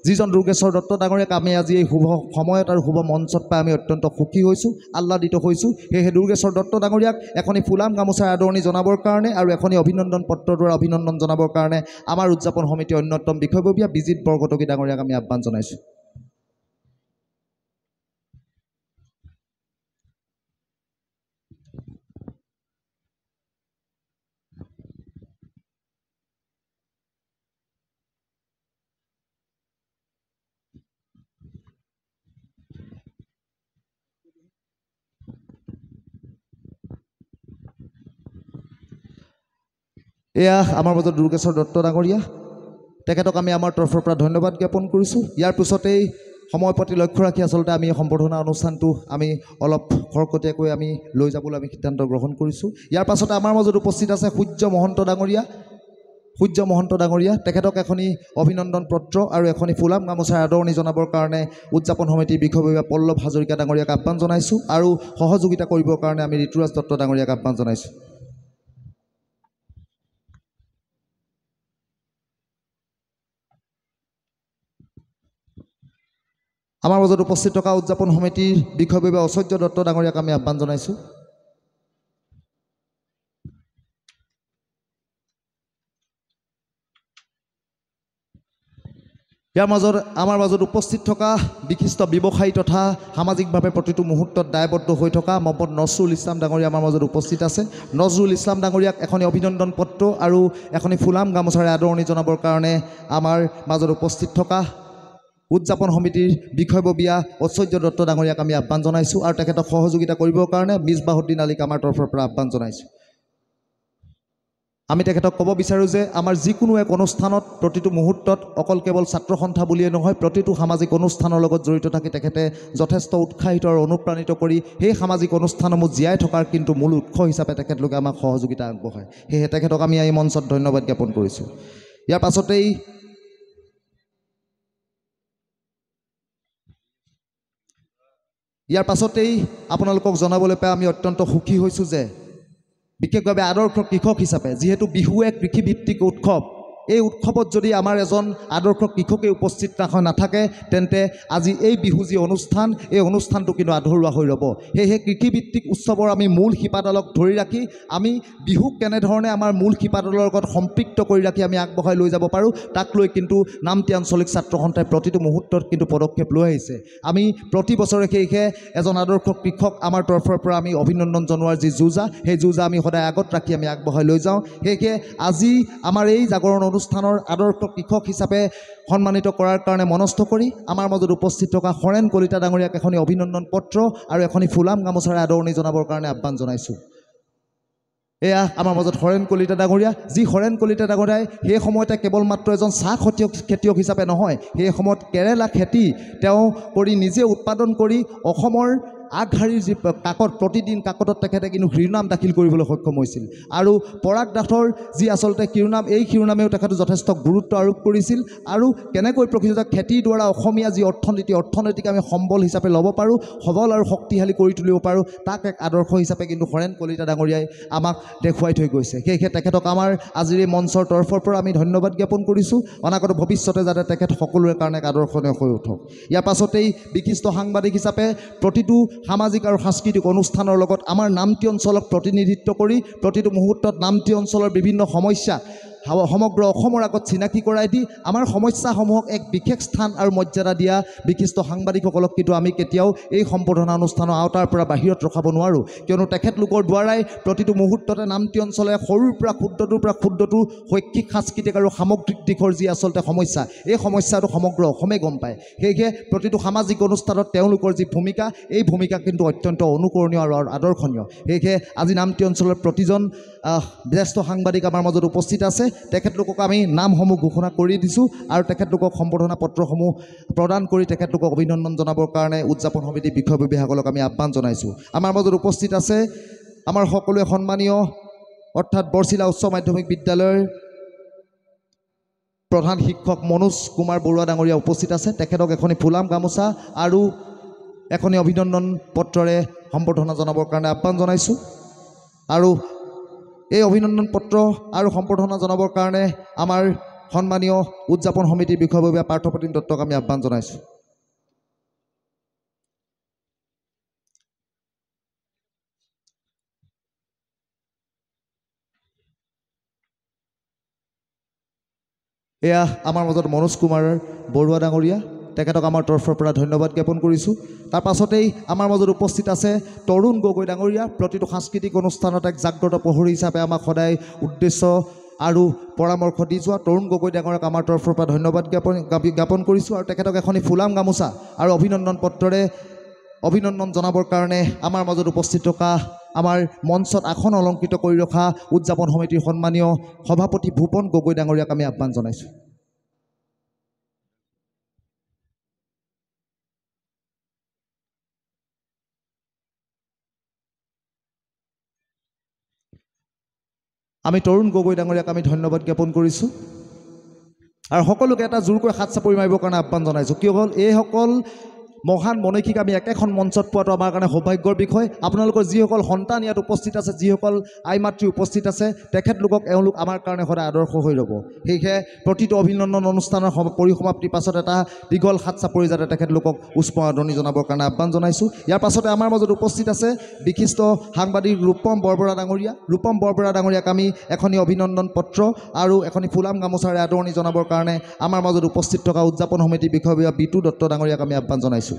Speaker 1: যিজন দুৰ্গেশ্বৰ দত্ত ডাঙৰীয়াক আমি আজি এই শুভ সময়ত আৰু শুভ মঞ্চত পাই আমি অত্যন্ত সুখী হৈছোঁ, আহ্লাদিত হৈছোঁ। সেয়েহে দুৰ্গেশ্বৰ দত্ত ডাঙৰীয়াক এখনি ফুলাম গামোচাৰ আদৰণি জনাবৰ কাৰণে আৰু এখনি অভিনন্দন পত্ৰৰ দ্বাৰা অভিনন্দন জনাবৰ কাৰণে আমাৰ উদযাপন সমিতিৰ অন্যতম বিষয়ববীয়া বিজিত বৰকটকী ডাঙৰীয়াক আমি আহ্বান জনাইছোঁ। এয়া আমাৰ মাজত দুৰ্গেশ্বৰ দত্ত ডাঙৰীয়া, তেখেতক আমি আমাৰ তৰফৰ পৰা ধন্যবাদ জ্ঞাপন কৰিছোঁ। ইয়াৰ পিছতেই সময় প্ৰতি লক্ষ্য ৰাখি আচলতে আমি সম্বৰ্ধনা অনুষ্ঠানটো আমি অলপ খৰকটীয়াকৈ আমি লৈ যাবলৈ আমি সিদ্ধান্ত গ্ৰহণ কৰিছোঁ। ইয়াৰ পাছতে আমাৰ মাজত উপস্থিত আছে সূৰ্য মহন্ত ডাঙৰীয়া, তেখেতক এখনি অভিনন্দন পত্ৰ আৰু এখনি ফুলাম গামোচাৰ আদৰণি জনাবৰ কাৰণে উদযাপন সমিতিৰ বিষয়ববীয়া পল্লৱ হাজৰিকা ডাঙৰীয়াক আহ্বান জনাইছোঁ আৰু সহযোগিতা কৰিবৰ কাৰণে আমি ঋতুৰাজ দত্ত ডাঙৰীয়াক আহ্বান জনাইছোঁ। আমাৰ মাজত উপস্থিত থকা উদযাপন সমিতিৰ বিষয়ববীয়া ঐশ্বৰ্য দত্ত ডাঙৰীয়াক আমি আহ্বান জনাইছোঁ। আমাৰ মাজত উপস্থিত থকা বিশিষ্ট ব্যৱসায়ী তথা সামাজিকভাৱে প্ৰতিটো মুহূৰ্তত দায়বদ্ধ হৈ থকা মহম্মদ নজৰুল ইছলাম ডাঙৰীয়া আমাৰ মাজত উপস্থিত আছে। নজৰুল ইছলাম ডাঙৰীয়াক এখনি অভিনন্দন পত্ৰ আৰু এখনি ফুলাম গামোচাৰে আদৰণি জনাবৰ কাৰণে আমাৰ মাজত উপস্থিত থকা উদযাপন সমিতিৰ বিষয়ববীয়া ঐশ্বৰ্য দত্ত ডাঙৰীয়াক আমি আহ্বান জনাইছোঁ আৰু তেখেতক সহযোগিতা কৰিবৰ কাৰণে মিছবাহুদ্দিন আলীক আমাৰ তৰফৰ পৰা আহ্বান জনাইছোঁ। আমি তেখেতক ক'ব বিচাৰোঁ যে আমাৰ যিকোনো এক অনুষ্ঠানত প্ৰতিটো মুহূৰ্তত অকল কেৱল ছাত্ৰ সন্থা বুলিয়ে নহয়, প্ৰতিটো সামাজিক অনুষ্ঠানৰ লগত জড়িত থাকি তেখেতে যথেষ্ট উৎসাহিত আৰু অনুপ্ৰাণিত কৰি সেই সামাজিক অনুষ্ঠানসমূহ জীয়াই থকাৰ কিন্তু মূল উৎস হিচাপে তেখেতলোকে আমাক সহযোগিতা আগবঢ়ায়। সেয়েহে তেখেতক আমি এই মঞ্চত ধন্যবাদ জ্ঞাপন কৰিছোঁ। ইয়াৰ পাছতেই আপোনালোকক জনাবলৈ পাই আমি অত্যন্ত সুখী হৈছোঁ যে বিশেষভাৱে আদৰ্শ কৃষক হিচাপে, যিহেতু বিহু এক কৃষিভিত্তিক উৎসৱ, এই উৎসৱত যদি আমাৰ এজন আদৰ্শ কৃষকে উপস্থিত নাথাকে তেন্তে আজি এই বিহু যি অনুষ্ঠান, এই অনুষ্ঠানটো কিন্তু আধৰুৱা হৈ ৰ'ব। সেয়েহে কৃষিভিত্তিক উৎসৱৰ আমি মূল শিপাডালক ধৰি ৰাখি আমি বিহুক কেনেধৰণে আমাৰ মূল শিপাডালৰ লগত সম্পৃক্ত কৰি ৰাখি আমি আগবঢ়াই লৈ যাব পাৰোঁ, তাক লৈ কিন্তু নামতি আঞ্চলিক ছাত্ৰ সন্থাই প্ৰতিটো মুহূৰ্তত কিন্তু পদক্ষেপ লৈ আহিছে। আমি প্ৰতি বছৰে সেয়েহে এজন আদৰ্শ কৃষক আমাৰ তৰফৰ পৰা আমি অভিনন্দন জনোৱাৰ যি যুঁজা, সেই যুঁজা আমি সদায় আগত ৰাখি আমি আগবঢ়াই লৈ যাওঁ। সেয়েহে আজি আমাৰ এই জাগৰণ অনুষ্ঠানৰ আদৰ্শ কৃষক হিচাপে সন্মানিত কৰাৰ কাৰণে মনস্থ কৰি আমাৰ মাজত উপস্থিত থকা হৰেণ কলিতা ডাঙৰীয়াক এখনি অভিনন্দন পত্ৰ আৰু এখনি ফুলাম গামোচাৰে আদৰণি জনাবৰ কাৰণে আহ্বান জনাইছোঁ। এয়া আমাৰ মাজত হৰেণ কলিতা ডাঙৰীয়া, যি হৰেণ কলিতা ডাঙৰীয়াই সেই সময়তে কেৱল মাত্ৰ এজন চাহ খেতিয়ক হিচাপে নহয়, সেই সময়ত কেৰেলা খেতি তেওঁ কৰি নিজে উৎপাদন কৰি অসমৰ আগশাৰীৰ যি কাকত, প্ৰতিদিন কাকতত তেখেতে কিন্তু শিৰোনাম দাখিল কৰিবলৈ সক্ষম হৈছিল আৰু পৰাগ দাসৰ যি আচলতে শিৰোনাম, এই শিৰোনামেও তেখেতে যথেষ্ট গুৰুত্ব আৰোপ কৰিছিল আৰু কেনেকৈ প্ৰকৃত খেতিৰ দ্বাৰা অসমীয়া যি অৰ্থনীতিক আমি সম্বল হিচাপে ল'ব পাৰোঁ, সবল আৰু শক্তিশালী কৰি তুলিব পাৰোঁ, তাক এক আদৰ্শ হিচাপে কিন্তু হৰেণ কলিতা ডাঙৰীয়াই আমাক দেখুৱাই থৈ গৈছে। সেয়েহে তেখেতক আমাৰ আজিৰ এই মঞ্চৰ তৰফৰ পৰা আমি ধন্যবাদ জ্ঞাপন কৰিছোঁ। অনাগত ভৱিষ্যতে যাতে তেখেত সকলোৰে কাৰণে এক আদৰ্শনীয় হৈ উঠক। ইয়াৰ পাছতেই বিশিষ্ট সাংবাদিক হিচাপে প্ৰতিটো সামাজিক আৰু সাংস্কৃতিক অনুষ্ঠানৰ লগত আমাৰ নামতি অঞ্চলক প্ৰতিনিধিত্ব কৰি প্ৰতিটো মুহূৰ্তত নামতি অঞ্চলৰ বিভিন্ন সমস্যা সমগ্ৰ অসমৰ আগত চিনাকি কৰাই দি আমাৰ সমস্যাসমূহক এক বিশেষ স্থান আৰু মৰ্যাদা দিয়া বিশিষ্ট সাংবাদিকসকলক কিন্তু আমি কেতিয়াও এই সম্বৰ্ধনা অনুষ্ঠানৰ আওতাৰ পৰা বাহিৰত ৰখাব নোৱাৰোঁ, কিয়নো তেখেতলোকৰ দ্বাৰাই প্ৰতিটো মুহূৰ্ততে নামটি অঞ্চলে সৰুৰ পৰা ক্ষুদ্ৰটো শৈক্ষিক সাংস্কৃতিক আৰু সামগ্ৰিক দিশৰ যি আচলতে সমস্যা, এই সমস্যাটো সমগ্ৰ অসমে গম পায়। সেয়েহে প্ৰতিটো সামাজিক অনুষ্ঠানত তেওঁলোকৰ যি ভূমিকা, এই ভূমিকা কিন্তু অত্যন্ত অনুকৰণীয় আৰু আদৰ্শনীয়। সেয়েহে আজি নামটি অঞ্চলৰ প্ৰতিজন জ্যেষ্ঠ সাংবাদিক আমাৰ মাজত উপস্থিত আছে। তেখেতলোকক আমি নামসমূহ ঘোষণা কৰি দিছোঁ আৰু তেখেতলোকক সম্বৰ্ধনা পত্ৰসমূহ প্ৰদান কৰি তেখেতলোকক অভিনন্দন জনাবৰ কাৰণে উদযাপন সমিতিৰ বিষয়ববীয়াসকলক আমি আহ্বান জনাইছোঁ। আমাৰ মাজত উপস্থিত আছে আমাৰ সকলোৱে সন্মানীয় অৰ্থাৎ বৰছিলা উচ্চ মাধ্যমিক বিদ্যালয়ৰ প্ৰধান শিক্ষক মনোজ কুমাৰ বৰুৱা ডাঙৰীয়া উপস্থিত আছে। তেখেতক এখনি ফুলাম গামোচা আৰু এখনি অভিনন্দন পত্ৰৰে সম্বৰ্ধনা জনাবৰ কাৰণে আহ্বান জনাইছোঁ। আৰু এই অভিনন্দন পত্ৰ আৰু সম্বৰ্ধনা জনাবৰ কাৰণে আমাৰ সন্মানীয় উদযাপন সমিতিৰ বিষয়ববীয়া পাৰ্থপ্ৰতিম দত্তক আমি আহ্বান জনাইছোঁ। এয়া আমাৰ মাজত মনোজ কুমাৰ বৰুৱা ডাঙৰীয়া, তেখেতক আমাৰ তৰফৰ পৰা ধন্যবাদ জ্ঞাপন কৰিছোঁ। তাৰ পাছতেই আমাৰ মাজত উপস্থিত আছে তৰুণ গগৈ ডাঙৰীয়া। প্ৰতিটো সাংস্কৃতিক অনুষ্ঠানত এক জাগ্ৰত প্ৰহৰী হিচাপে আমাক সদায় উদ্দেশ্য আৰু পৰামৰ্শ দি যোৱা তৰুণ গগৈ ডাঙৰীয়াক আমাৰ তৰফৰ পৰা ধন্যবাদ জ্ঞাপন কৰিছোঁ। আৰু তেখেতক এখনি ফুলাম গামোচা আৰু অভিনন্দন পত্ৰৰে অভিনন্দন জনাবৰ কাৰণে আমাৰ মাজত উপস্থিত থকা আমাৰ মঞ্চত আসন অলংকৃত কৰি ৰখা উদযাপন সমিতিৰ সন্মানীয় সভাপতি ভূপন গগৈ ডাঙৰীয়াক আমি আহ্বান জনাইছোঁ। আমি তৰুণ গগৈ ডাঙৰীয়াক আমি ধন্যবাদ জ্ঞাপন কৰিছোঁ আৰু সকলোকে এটা জোৰকৈ হাত চাপৰি মাৰিবৰ কাৰণে আহ্বান জনাইছোঁ। কিয় হ'ল এইসকল মহান মনীষীক আমি একেখন মঞ্চত পোৱাটো আমাৰ কাৰণে সৌভাগ্যৰ বিষয়। আপোনালোকৰ যিসকল সন্তান ইয়াত উপস্থিত আছে, যিসকল আই মাতৃ উপস্থিত আছে, তেখেতলোকক এওঁলোক আমাৰ কাৰণে সদায় আদৰ্শ হৈ ৰ'ব। সেয়েহে প্ৰতিটো অভিনন্দন অনুষ্ঠানৰ পৰিসমাপ্তিৰ পাছত এটা দীঘল হাত চাপৰি যাতে তেখেতলোকক উষ্ম আদৰণি জনাবৰ কাৰণে আহ্বান জনাইছোঁ। ইয়াৰ পাছতে আমাৰ মাজত উপস্থিত আছে বিশিষ্ট সাংবাদিক ৰূপম বৰবৰা ডাঙৰীয়া। ৰূপম বৰবৰা ডাঙৰীয়াক আমি এখনি অভিনন্দন পত্ৰ আৰু এখনি ফুলাম গামোচাৰে আদৰণি জনাবৰ কাৰণে আমাৰ মাজত উপস্থিত থকা উদযাপন সমিতিৰ বিষয়ববীয়া বিতু দত্ত ডাঙৰীয়াক আমি আহ্বান জনাইছোঁ।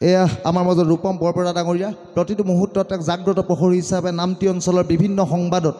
Speaker 1: এয়া আমাৰ মাজত ৰূপম বৰবৰা ডাঙৰীয়া। প্ৰতিটো মুহূৰ্তত এক জাগ্ৰত প্ৰহৰী হিচাপে নামটি অঞ্চলৰ বিভিন্ন সংবাদত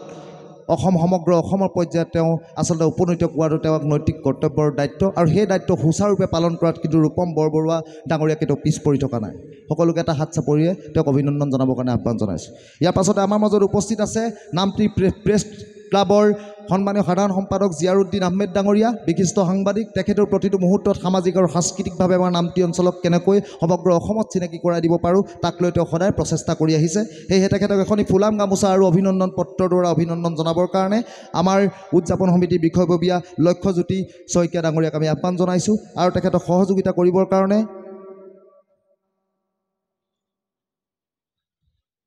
Speaker 1: সমগ্ৰ অসমৰ পৰ্যায়ত তেওঁ আচলতে উপনীত কৰাটো তেওঁক নৈতিক কৰ্তব্যৰ দায়িত্ব, আৰু সেই দায়িত্ব সুচাৰুৰূপে পালন কৰাত কিন্তু ৰূপম বৰবৰুৱা ডাঙৰীয়া কেতিয়াও পিছ পৰি থকা নাই। সকলোকে এটা হাত চাপৰিয়ে তেওঁক অভিনন্দন জনাবৰ কাৰণে আহ্বান জনাইছোঁ। ইয়াৰ পাছতে আমাৰ মাজত উপস্থিত আছে নামটি প্ৰেছ ক্লাবৰ সন্মানীয় সাধাৰণ সম্পাদক জিয়াৰুদ্দিন আহমেদ ডাঙৰীয়া, বিশিষ্ট সাংবাদিক। তেখেতৰ প্ৰতিটো মুহূৰ্তত সামাজিক আৰু সাংস্কৃতিকভাৱে আমাৰ নামটি অঞ্চলক কেনেকৈ সমগ্ৰ অসমত চিনাকি কৰাই দিব পাৰোঁ তাক লৈ তেওঁ সদায় প্ৰচেষ্টা কৰি আহিছে। সেয়েহে তেখেতক এখনি ফুলাম গামোচা আৰু অভিনন্দন পত্ৰৰ দ্বাৰা অভিনন্দন জনাবৰ কাৰণে আমাৰ উদযাপন সমিতিৰ বিষয়ববীয়া লক্ষ্যজ্যোতি শইকীয়া ডাঙৰীয়াক আমি আহ্বান জনাইছোঁ আৰু তেখেতক সহযোগিতা কৰিবৰ কাৰণে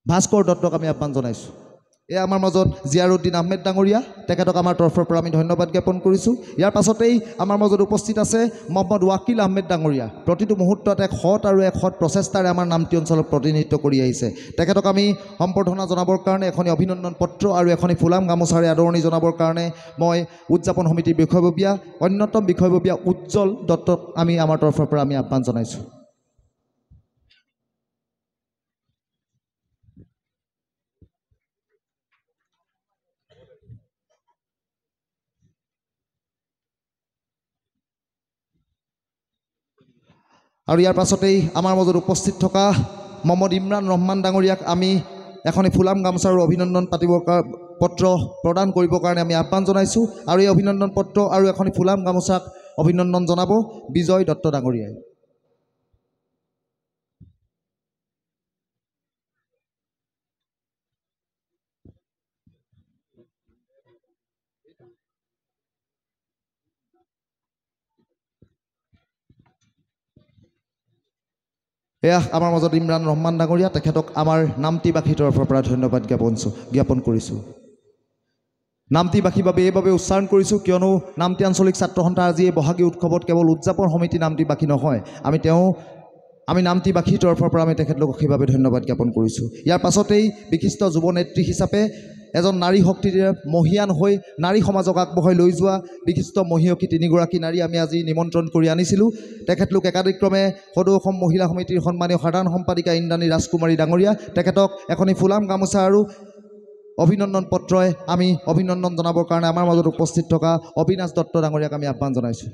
Speaker 1: ভাস্কৰ দত্তক আমি আহ্বান জনাইছোঁ। এয়া আমাৰ মাজত জিয়াৰুদ্দিন আহমেদ ডাঙৰীয়া, তেখেতক আমাৰ তৰফৰ পৰা আমি ধন্যবাদ জ্ঞাপন কৰিছোঁ। ইয়াৰ পাছতেই আমাৰ মাজত উপস্থিত আছে মহম্মদ ৱাকিল আহমেদ ডাঙৰীয়া। প্ৰতিটো মুহূৰ্তত এক সৎ প্ৰচেষ্টাৰে আমাৰ নামটি অঞ্চলক প্ৰতিনিধিত্ব কৰি আহিছে। তেখেতক আমি সম্বৰ্ধনা জনাবৰ কাৰণে এখনি অভিনন্দন পত্ৰ আৰু এখনি ফুলাম গামোচাৰে আদৰণি জনাবৰ কাৰণে মই উদযাপন সমিতিৰ বিষয়ববীয়া অন্যতম বিষয়ববীয়া উজ্জ্বল দত্তক আমি আমাৰ তৰফৰ পৰা আমি আহ্বান জনাইছোঁ। আৰু ইয়াৰ পাছতেই আমাৰ মাজত উপস্থিত থকা মহম্মদ ইমৰান ৰহমান ডাঙৰীয়াক আমি এখনি ফুলাম গামোচা আৰু অভিনন্দন পত্ৰ প্ৰদান কৰিবৰ কাৰণে আমি আহ্বান জনাইছোঁ। আৰু এই অভিনন্দন পত্ৰ আৰু এখনি ফুলাম গামোচাক অভিনন্দন জনাব বিজয় দত্ত ডাঙৰীয়াই। এয়া আমাৰ মাজত ইমৰান ৰহমান ডাঙৰীয়া, তেখেতক আমাৰ নামটিবাসীৰ তৰফৰ পৰা ধন্যবাদ জ্ঞাপন কৰিছোঁ। নামতিবাসীৰ বাবে এইবাবে উচ্চাৰণ কৰিছোঁ কিয়নো নামতি আঞ্চলিক ছাত্ৰ সন্থা আজি এই বহাগী উৎসৱত কেৱল উদযাপন সমিতি নামতিবাসী নহয়, আমি নামতিবাসীৰ তৰফৰ পৰা আমি তেখেতলোকক সেইবাবে ধন্যবাদ জ্ঞাপন কৰিছোঁ। ইয়াৰ পাছতেই বিশিষ্ট যুৱ নেত্ৰী হিচাপে এজন নাৰী শক্তিৰে মহিয়ান হৈ নাৰী সমাজক আগবঢ়াই লৈ যোৱা বিশিষ্ট মহিয়সী 3গৰাকী নাৰী আমি আজি নিমন্ত্ৰণ কৰি আনিছিলোঁ। তেখেতলোক একাদিক্ৰমে সদৌ অসম মহিলা সমিতিৰ সন্মানীয় সাধাৰণ সম্পাদিকা ইন্দ্ৰাণী ৰাজকুমাৰী ডাঙৰীয়া, তেখেতক এখনি ফুলাম গামোচা আৰু অভিনন্দন পত্ৰই আমি অভিনন্দন জনাবৰ কাৰণে আমাৰ মাজত উপস্থিত থকা অবিনাশ দত্ত ডাঙৰীয়াক আমি আহ্বান জনাইছোঁ।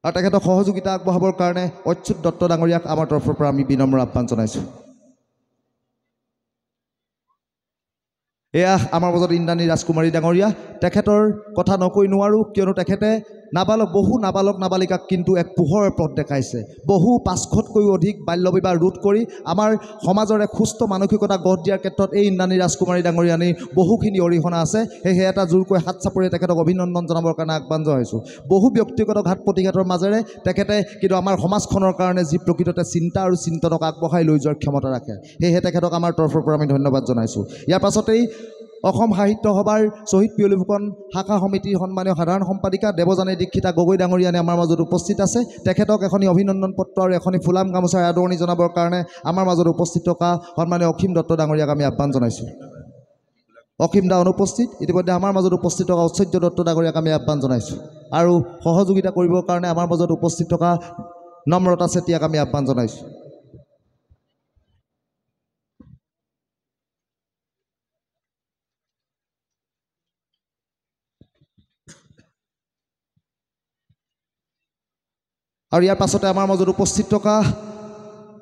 Speaker 1: আৰু তেখেতক সহযোগিতা আগবঢ়াবৰ কাৰণে অচ্যুত দত্ত ডাঙৰীয়াক আমাৰ তৰফৰ পৰা আমি বিনম্ৰ আহ্বান জনাইছোঁ। এয়া আমাৰ মাজত ইন্দ্ৰাণী ৰাজকুমাৰী ডাঙৰীয়া, তেখেতৰ কথা নকৈ নোৱাৰোঁ কিয়নো তেখেতে বহু নাবালক নাবালিকাক কিন্তু এক পোহৰৰ পথ দেখাইছে। বহু 500তকৈও অধিক বাল্য বিবাহ ৰোধ কৰি আমাৰ সমাজৰ এক সুস্থ মানসিকতা গঢ় দিয়াৰ ক্ষেত্ৰত এই ইন্দ্ৰাণী ৰাজকুমাৰী ডাঙৰীয়ানীৰ বহুখিনি অৰিহণা আছে। সেয়েহে এটা জোৰকৈ হাত চাপৰিয়ে তেখেতক অভিনন্দন জনাবৰ কাৰণে আহ্বান জনাইছোঁ। বহু ব্যক্তিগত ঘাত প্ৰতিঘাতৰ মাজেৰে তেখেতে কিন্তু আমাৰ সমাজখনৰ কাৰণে যি প্ৰকৃততে চিন্তা আৰু চিন্তনক আগবঢ়াই লৈ যোৱাৰ ক্ষমতা ৰাখে, সেয়েহে তেখেতক আমাৰ তৰফৰ পৰা আমি ধন্যবাদ জনাইছোঁ। ইয়াৰ পাছতেই অসম সাহিত্য সভাৰ শ্বহীদ পিয়লি ফুকন শাখা সমিতিৰ সন্মানীয় সাধাৰণ সম্পাদিকা দেৱযানী দীক্ষিতা গগৈ ডাঙৰীয়ানী আমাৰ মাজত উপস্থিত আছে। তেখেতক এখনি অভিনন্দন পত্ৰ আৰু এখনি ফুলাম গামোচাৰ আদৰণি জনাবৰ কাৰণে আমাৰ মাজত উপস্থিত থকা সন্মানীয় অসীম দত্ত ডাঙৰীয়াক আমি আহ্বান জনাইছোঁ। অসীম দা অনুপস্থিত, ইতিমধ্যে আমাৰ মাজত উপস্থিত থকা ঐশ্বৰ্য দত্ত ডাঙৰীয়াক আমি আহ্বান জনাইছোঁ। আৰু সহযোগিতা কৰিবৰ কাৰণে আমাৰ মাজত উপস্থিত থকা নম্ৰতা চেতিয়াক আমি আহ্বান জনাইছোঁ। আৰু ইয়াৰ পাছতে আমাৰ মাজত উপস্থিত থকা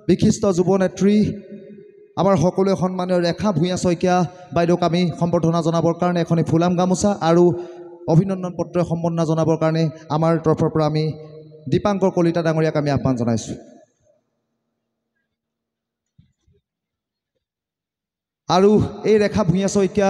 Speaker 1: বিশিষ্ট যুৱ নেত্ৰী আমাৰ সকলোৱে সন্মানীয় ৰেখা ভূঞা শইকীয়া বাইদেউক আমি সম্বৰ্ধনা জনাবৰ কাৰণে এখনি ফুলাম গামোচা আৰু অভিনন্দন পত্ৰই সম্বৰ্ধনা জনাবৰ কাৰণে আমাৰ তৰফৰ পৰা আমি দীপাংকৰ কলিতা ডাঙৰীয়াক আমি আহ্বান জনাইছোঁ। আৰু এই ৰেখা ভূঞা শইকীয়া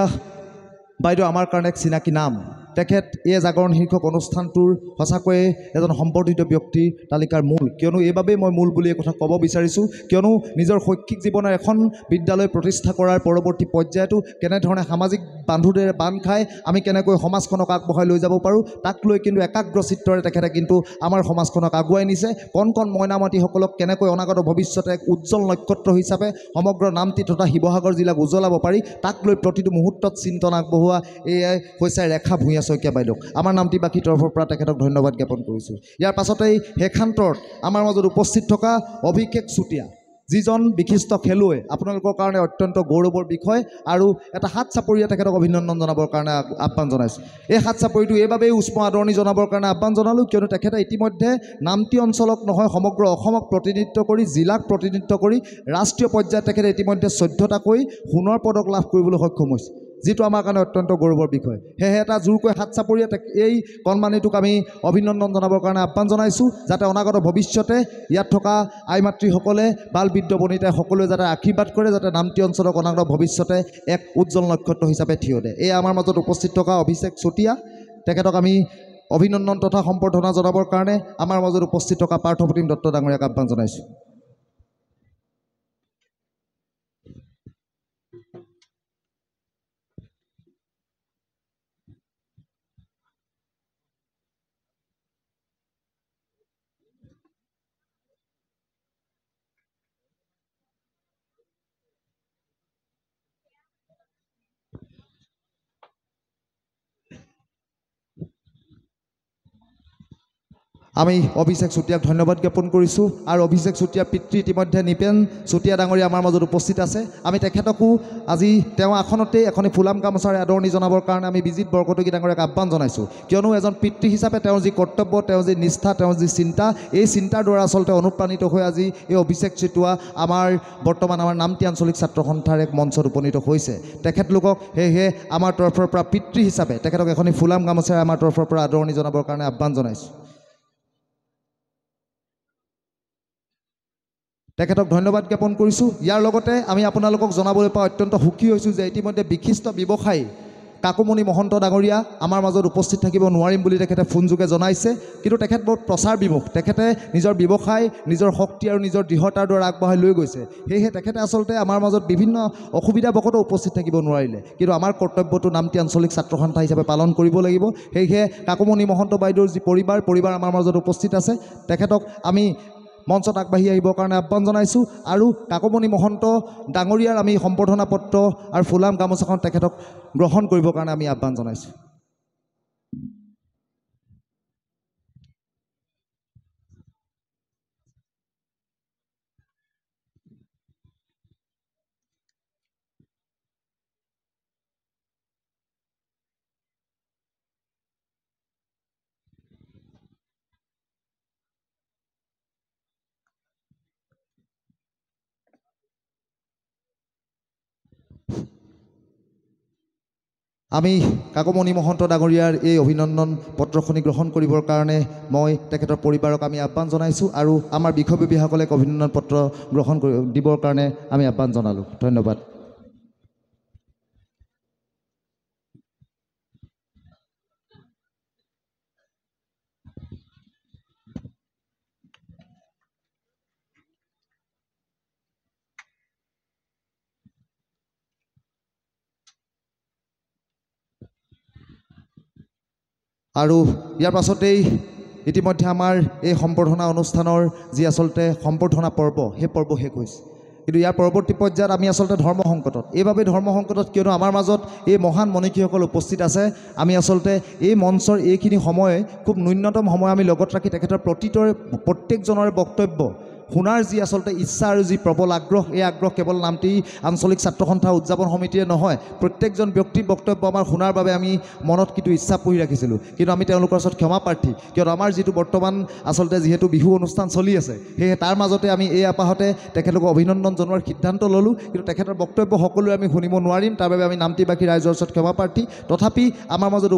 Speaker 1: বাইদেউ আমাৰ কাৰণে এক চিনাকি নাম। তেখেত এই জাগৰণ শীৰ্ষক অনুষ্ঠানটোৰ সঁচাকৈয়ে এজন সম্বৰ্ধিত ব্যক্তিৰ তালিকাৰ মূল, কিয়নো এইবাবেই মই মূল বুলি এই কথা ক'ব বিচাৰিছোঁ কিয়নো নিজৰ শৈক্ষিক জীৱনৰ এখন বিদ্যালয় প্ৰতিষ্ঠা কৰাৰ পৰৱৰ্তী পৰ্যায়তো কেনেধৰণে সামাজিক বান্ধোনেৰে বান্ধ খাই আমি কেনেকৈ সমাজখনক আগবঢ়াই লৈ যাব পাৰোঁ তাক লৈ কিন্তু একাগ্ৰ চিত্তৰে তেখেতে কিন্তু আমাৰ সমাজখনক আগুৱাই নিছে। কণ কণ মইনামাতীসকলক কেনেকৈ অনাগত ভৱিষ্যতে এক উজ্জ্বল নক্ষত্ৰ হিচাপে সমগ্ৰ নামতি তথা শিৱসাগৰ জিলাক উজ্বলাব পাৰি তাক লৈ প্ৰতিটো মুহূৰ্তত চিন্তন আগবঢ়োৱা এয়াই হৈছে ৰেখা ভূঞা শইকীয়া বাইদেউক আমাৰ নামতিবাসীৰ তৰফৰ পৰা তেখেতক ধন্যবাদ জ্ঞাপন কৰিছোঁ। ইয়াৰ পাছতেই শেষান্তৰত আমাৰ মাজত উপস্থিত থকা অভিষেক চুতীয়া, যিজন বিশিষ্ট খেলুৱৈ, আপোনালোকৰ কাৰণে অত্যন্ত গৌৰৱৰ বিষয় আৰু এটা হাত চাপৰিয়ে তেখেতক অভিনন্দন জনাবৰ কাৰণে আহ্বান জনাইছোঁ। এই হাত চাপৰিটো এইবাবেই উষ্ম আদৰণি জনাবৰ কাৰণে আহ্বান জনালোঁ কিয়নো তেখেতে ইতিমধ্যে নামতি অঞ্চলক নহয় সমগ্ৰ অসমক প্ৰতিনিধিত্ব কৰি, জিলাক প্ৰতিনিধিত্ব কৰি ৰাষ্ট্ৰীয় পৰ্যায়ত তেখেতে ইতিমধ্যে 14টাকৈ সোণৰ পদক লাভ কৰিবলৈ সক্ষম হৈছে, যিটো আমাৰ কাৰণে অত্যন্ত গৌৰৱৰ বিষয়। সেয়েহে এটা জোৰকৈ হাত চাপৰিয়ে এই কণমানিটোক আমি অভিনন্দন জনাবৰ কাৰণে আহ্বান জনাইছোঁ, যাতে অনাগত ভৱিষ্যতে ইয়াত থকা আই মাতৃসকলে বাল বৃদ্ধ বনিতাই সকলোৱে যাতে আশীৰ্বাদ কৰে, যাতে নামতি অঞ্চলক অনাগত ভৱিষ্যতে এক উজ্জ্বল নক্ষত্ৰ হিচাপে থিয় দিয়ে। এই আমাৰ মাজত উপস্থিত থকা অভিষেক চুতীয়া, তেখেতক আমি অভিনন্দন তথা সম্বৰ্ধনা জনাবৰ কাৰণে আমাৰ মাজত উপস্থিত থকা পাৰ্থপ্ৰতিম দত্ত ডাঙৰীয়াক আহ্বান জনাইছোঁ। আমি অভিষেক চুতীয়াক ধন্যবাদ জ্ঞাপন কৰিছোঁ আৰু অভিষেক চুতীয়াৰ পিতৃ ইতিমধ্যে নিপেন চুতীয়া ডাঙৰীয়া আমাৰ মাজত উপস্থিত আছে। আমি তেখেতকো আজি তেওঁ আসনতেই এখনি ফুলাম গামোচাৰে আদৰণি জনাবৰ কাৰণে আমি বিজিত বৰকটকী ডাঙৰীয়াক আহ্বান জনাইছোঁ, কিয়নো এজন পিতৃ হিচাপে তেওঁৰ যি কৰ্তব্য, তেওঁৰ যি নিষ্ঠা, তেওঁৰ যি চিন্তা, এই চিন্তাৰ দ্বাৰা আচলতে অনুপ্ৰাণিত হৈ আজি এই অভিষেক চুতীয়া বৰ্তমান আমাৰ নামতি আঞ্চলিক ছাত্ৰ সন্থাৰ এক মঞ্চত উপনীত হৈছে। তেখেতলোকক সেয়েহে আমাৰ তৰফৰ পৰা পিতৃ হিচাপে তেখেতক এখনি ফুলাম গামোচাৰে আমাৰ তৰফৰ পৰা আদৰণি জনাবৰ কাৰণে আহ্বান জনাইছোঁ। তেখেতক ধন্যবাদ জ্ঞাপন কৰিছোঁ। ইয়াৰ লগতে আমি আপোনালোকক জনাবলৈ পাই অত্যন্ত সুখী হৈছোঁ যে ইতিমধ্যে বিশিষ্ট ব্যৱসায়ী কাকুমণি মহন্ত ডাঙৰীয়া আমাৰ মাজত উপস্থিত থাকিব নোৱাৰিম বুলি তেখেতে ফোনযোগে জনাইছে, কিন্তু তেখেত বহুত প্ৰচাৰ বিমুখ। তেখেতে নিজৰ ব্যৱসায় নিজৰ শক্তি আৰু নিজৰ দৃঢ়তাৰ দ্বাৰা আগবঢ়াই লৈ গৈছে। সেয়েহে তেখেতে আচলতে আমাৰ মাজত বিভিন্ন অসুবিধাবশতঃ উপস্থিত থাকিব নোৱাৰিলে, কিন্তু আমাৰ কৰ্তব্যটো নামটি আঞ্চলিক ছাত্ৰ সন্থা হিচাপে পালন কৰিব লাগিব। সেয়েহে কাকুমণি মহন্ত বাইদেউৰ যি পৰিবাৰ আমাৰ মাজত উপস্থিত আছে, তেখেতক আমি মঞ্চত আগবাঢ়ি আহিবৰ কাৰণে আহ্বান জনাইছোঁ আৰু কাকুমণি মহন্ত ডাঙৰীয়াৰ আমি সম্বৰ্ধনা পত্ৰ আৰু ফুলাম গামোচাখন তেখেতক গ্ৰহণ কৰিবৰ কাৰণে আমি আহ্বান জনাইছোঁ। আমি কাকুমণি মহন্ত ডাঙৰীয়াৰ এই অভিনন্দন পত্ৰখনি গ্ৰহণ কৰিবৰ কাৰণে মই তেখেতৰ পৰিবাৰক আমি আহ্বান জনাইছোঁ আৰু আমাৰ বিষয়ববীয়াসকলে অভিনন্দন পত্ৰ গ্ৰহণ দিবৰ কাৰণে আমি আহ্বান জনালোঁ। ধন্যবাদ। আৰু ইয়াৰ পাছতেই ইতিমধ্যে আমাৰ এই সম্বৰ্ধনা অনুষ্ঠানৰ যি আচলতে সম্বৰ্ধনা পৰ্ব, সেই পৰ্ব শেষ হৈছে। কিন্তু ইয়াৰ পৰৱৰ্তী পৰ্যায়ত আমি আচলতে ধৰ্ম সংকটত, এইবাবে ধৰ্ম সংকটত কিয়নো আমাৰ মাজত এই মহান মনীষীসকল উপস্থিত আছে, আমি আচলতে এই মঞ্চৰ এইখিনি সময় খুব ন্যূনতম সময় আমি লগত ৰাখি তেখেতৰ প্ৰত্যেকজনৰে বক্তব্য শুনাৰ যি আচলতে ইচ্ছা আৰু যি প্ৰবল আগ্ৰহ, এই আগ্ৰহ কেৱল নামটি আঞ্চলিক ছাত্ৰ সন্থা উদযাপন সমিতিৰে নহয়, প্ৰত্যেকজন ব্যক্তিৰ বক্তব্য আমাৰ শুনাৰ বাবে আমি মনত কিন্তু ইচ্ছা পুহি ৰাখিছিলোঁ। কিন্তু আমি তেওঁলোকৰ ওচৰত ক্ষমা প্ৰাৰ্থী, কিয়নো আমাৰ যিটো বৰ্তমান আচলতে যিহেতু বিহু অনুষ্ঠান চলি আছে, সেয়ে তাৰ মাজতে আমি এই আপাহতে তেখেতলোকক অভিনন্দন জনোৱাৰ সিদ্ধান্ত ল'লোঁ। কিন্তু তেখেতৰ বক্তব্য সকলোৱে আমি শুনিব নোৱাৰিম, তাৰ বাবে আমি নামটিবাসী ৰাইজৰ ওচৰত ক্ষমা প্ৰাৰ্থী। তথাপি আমাৰ মাজত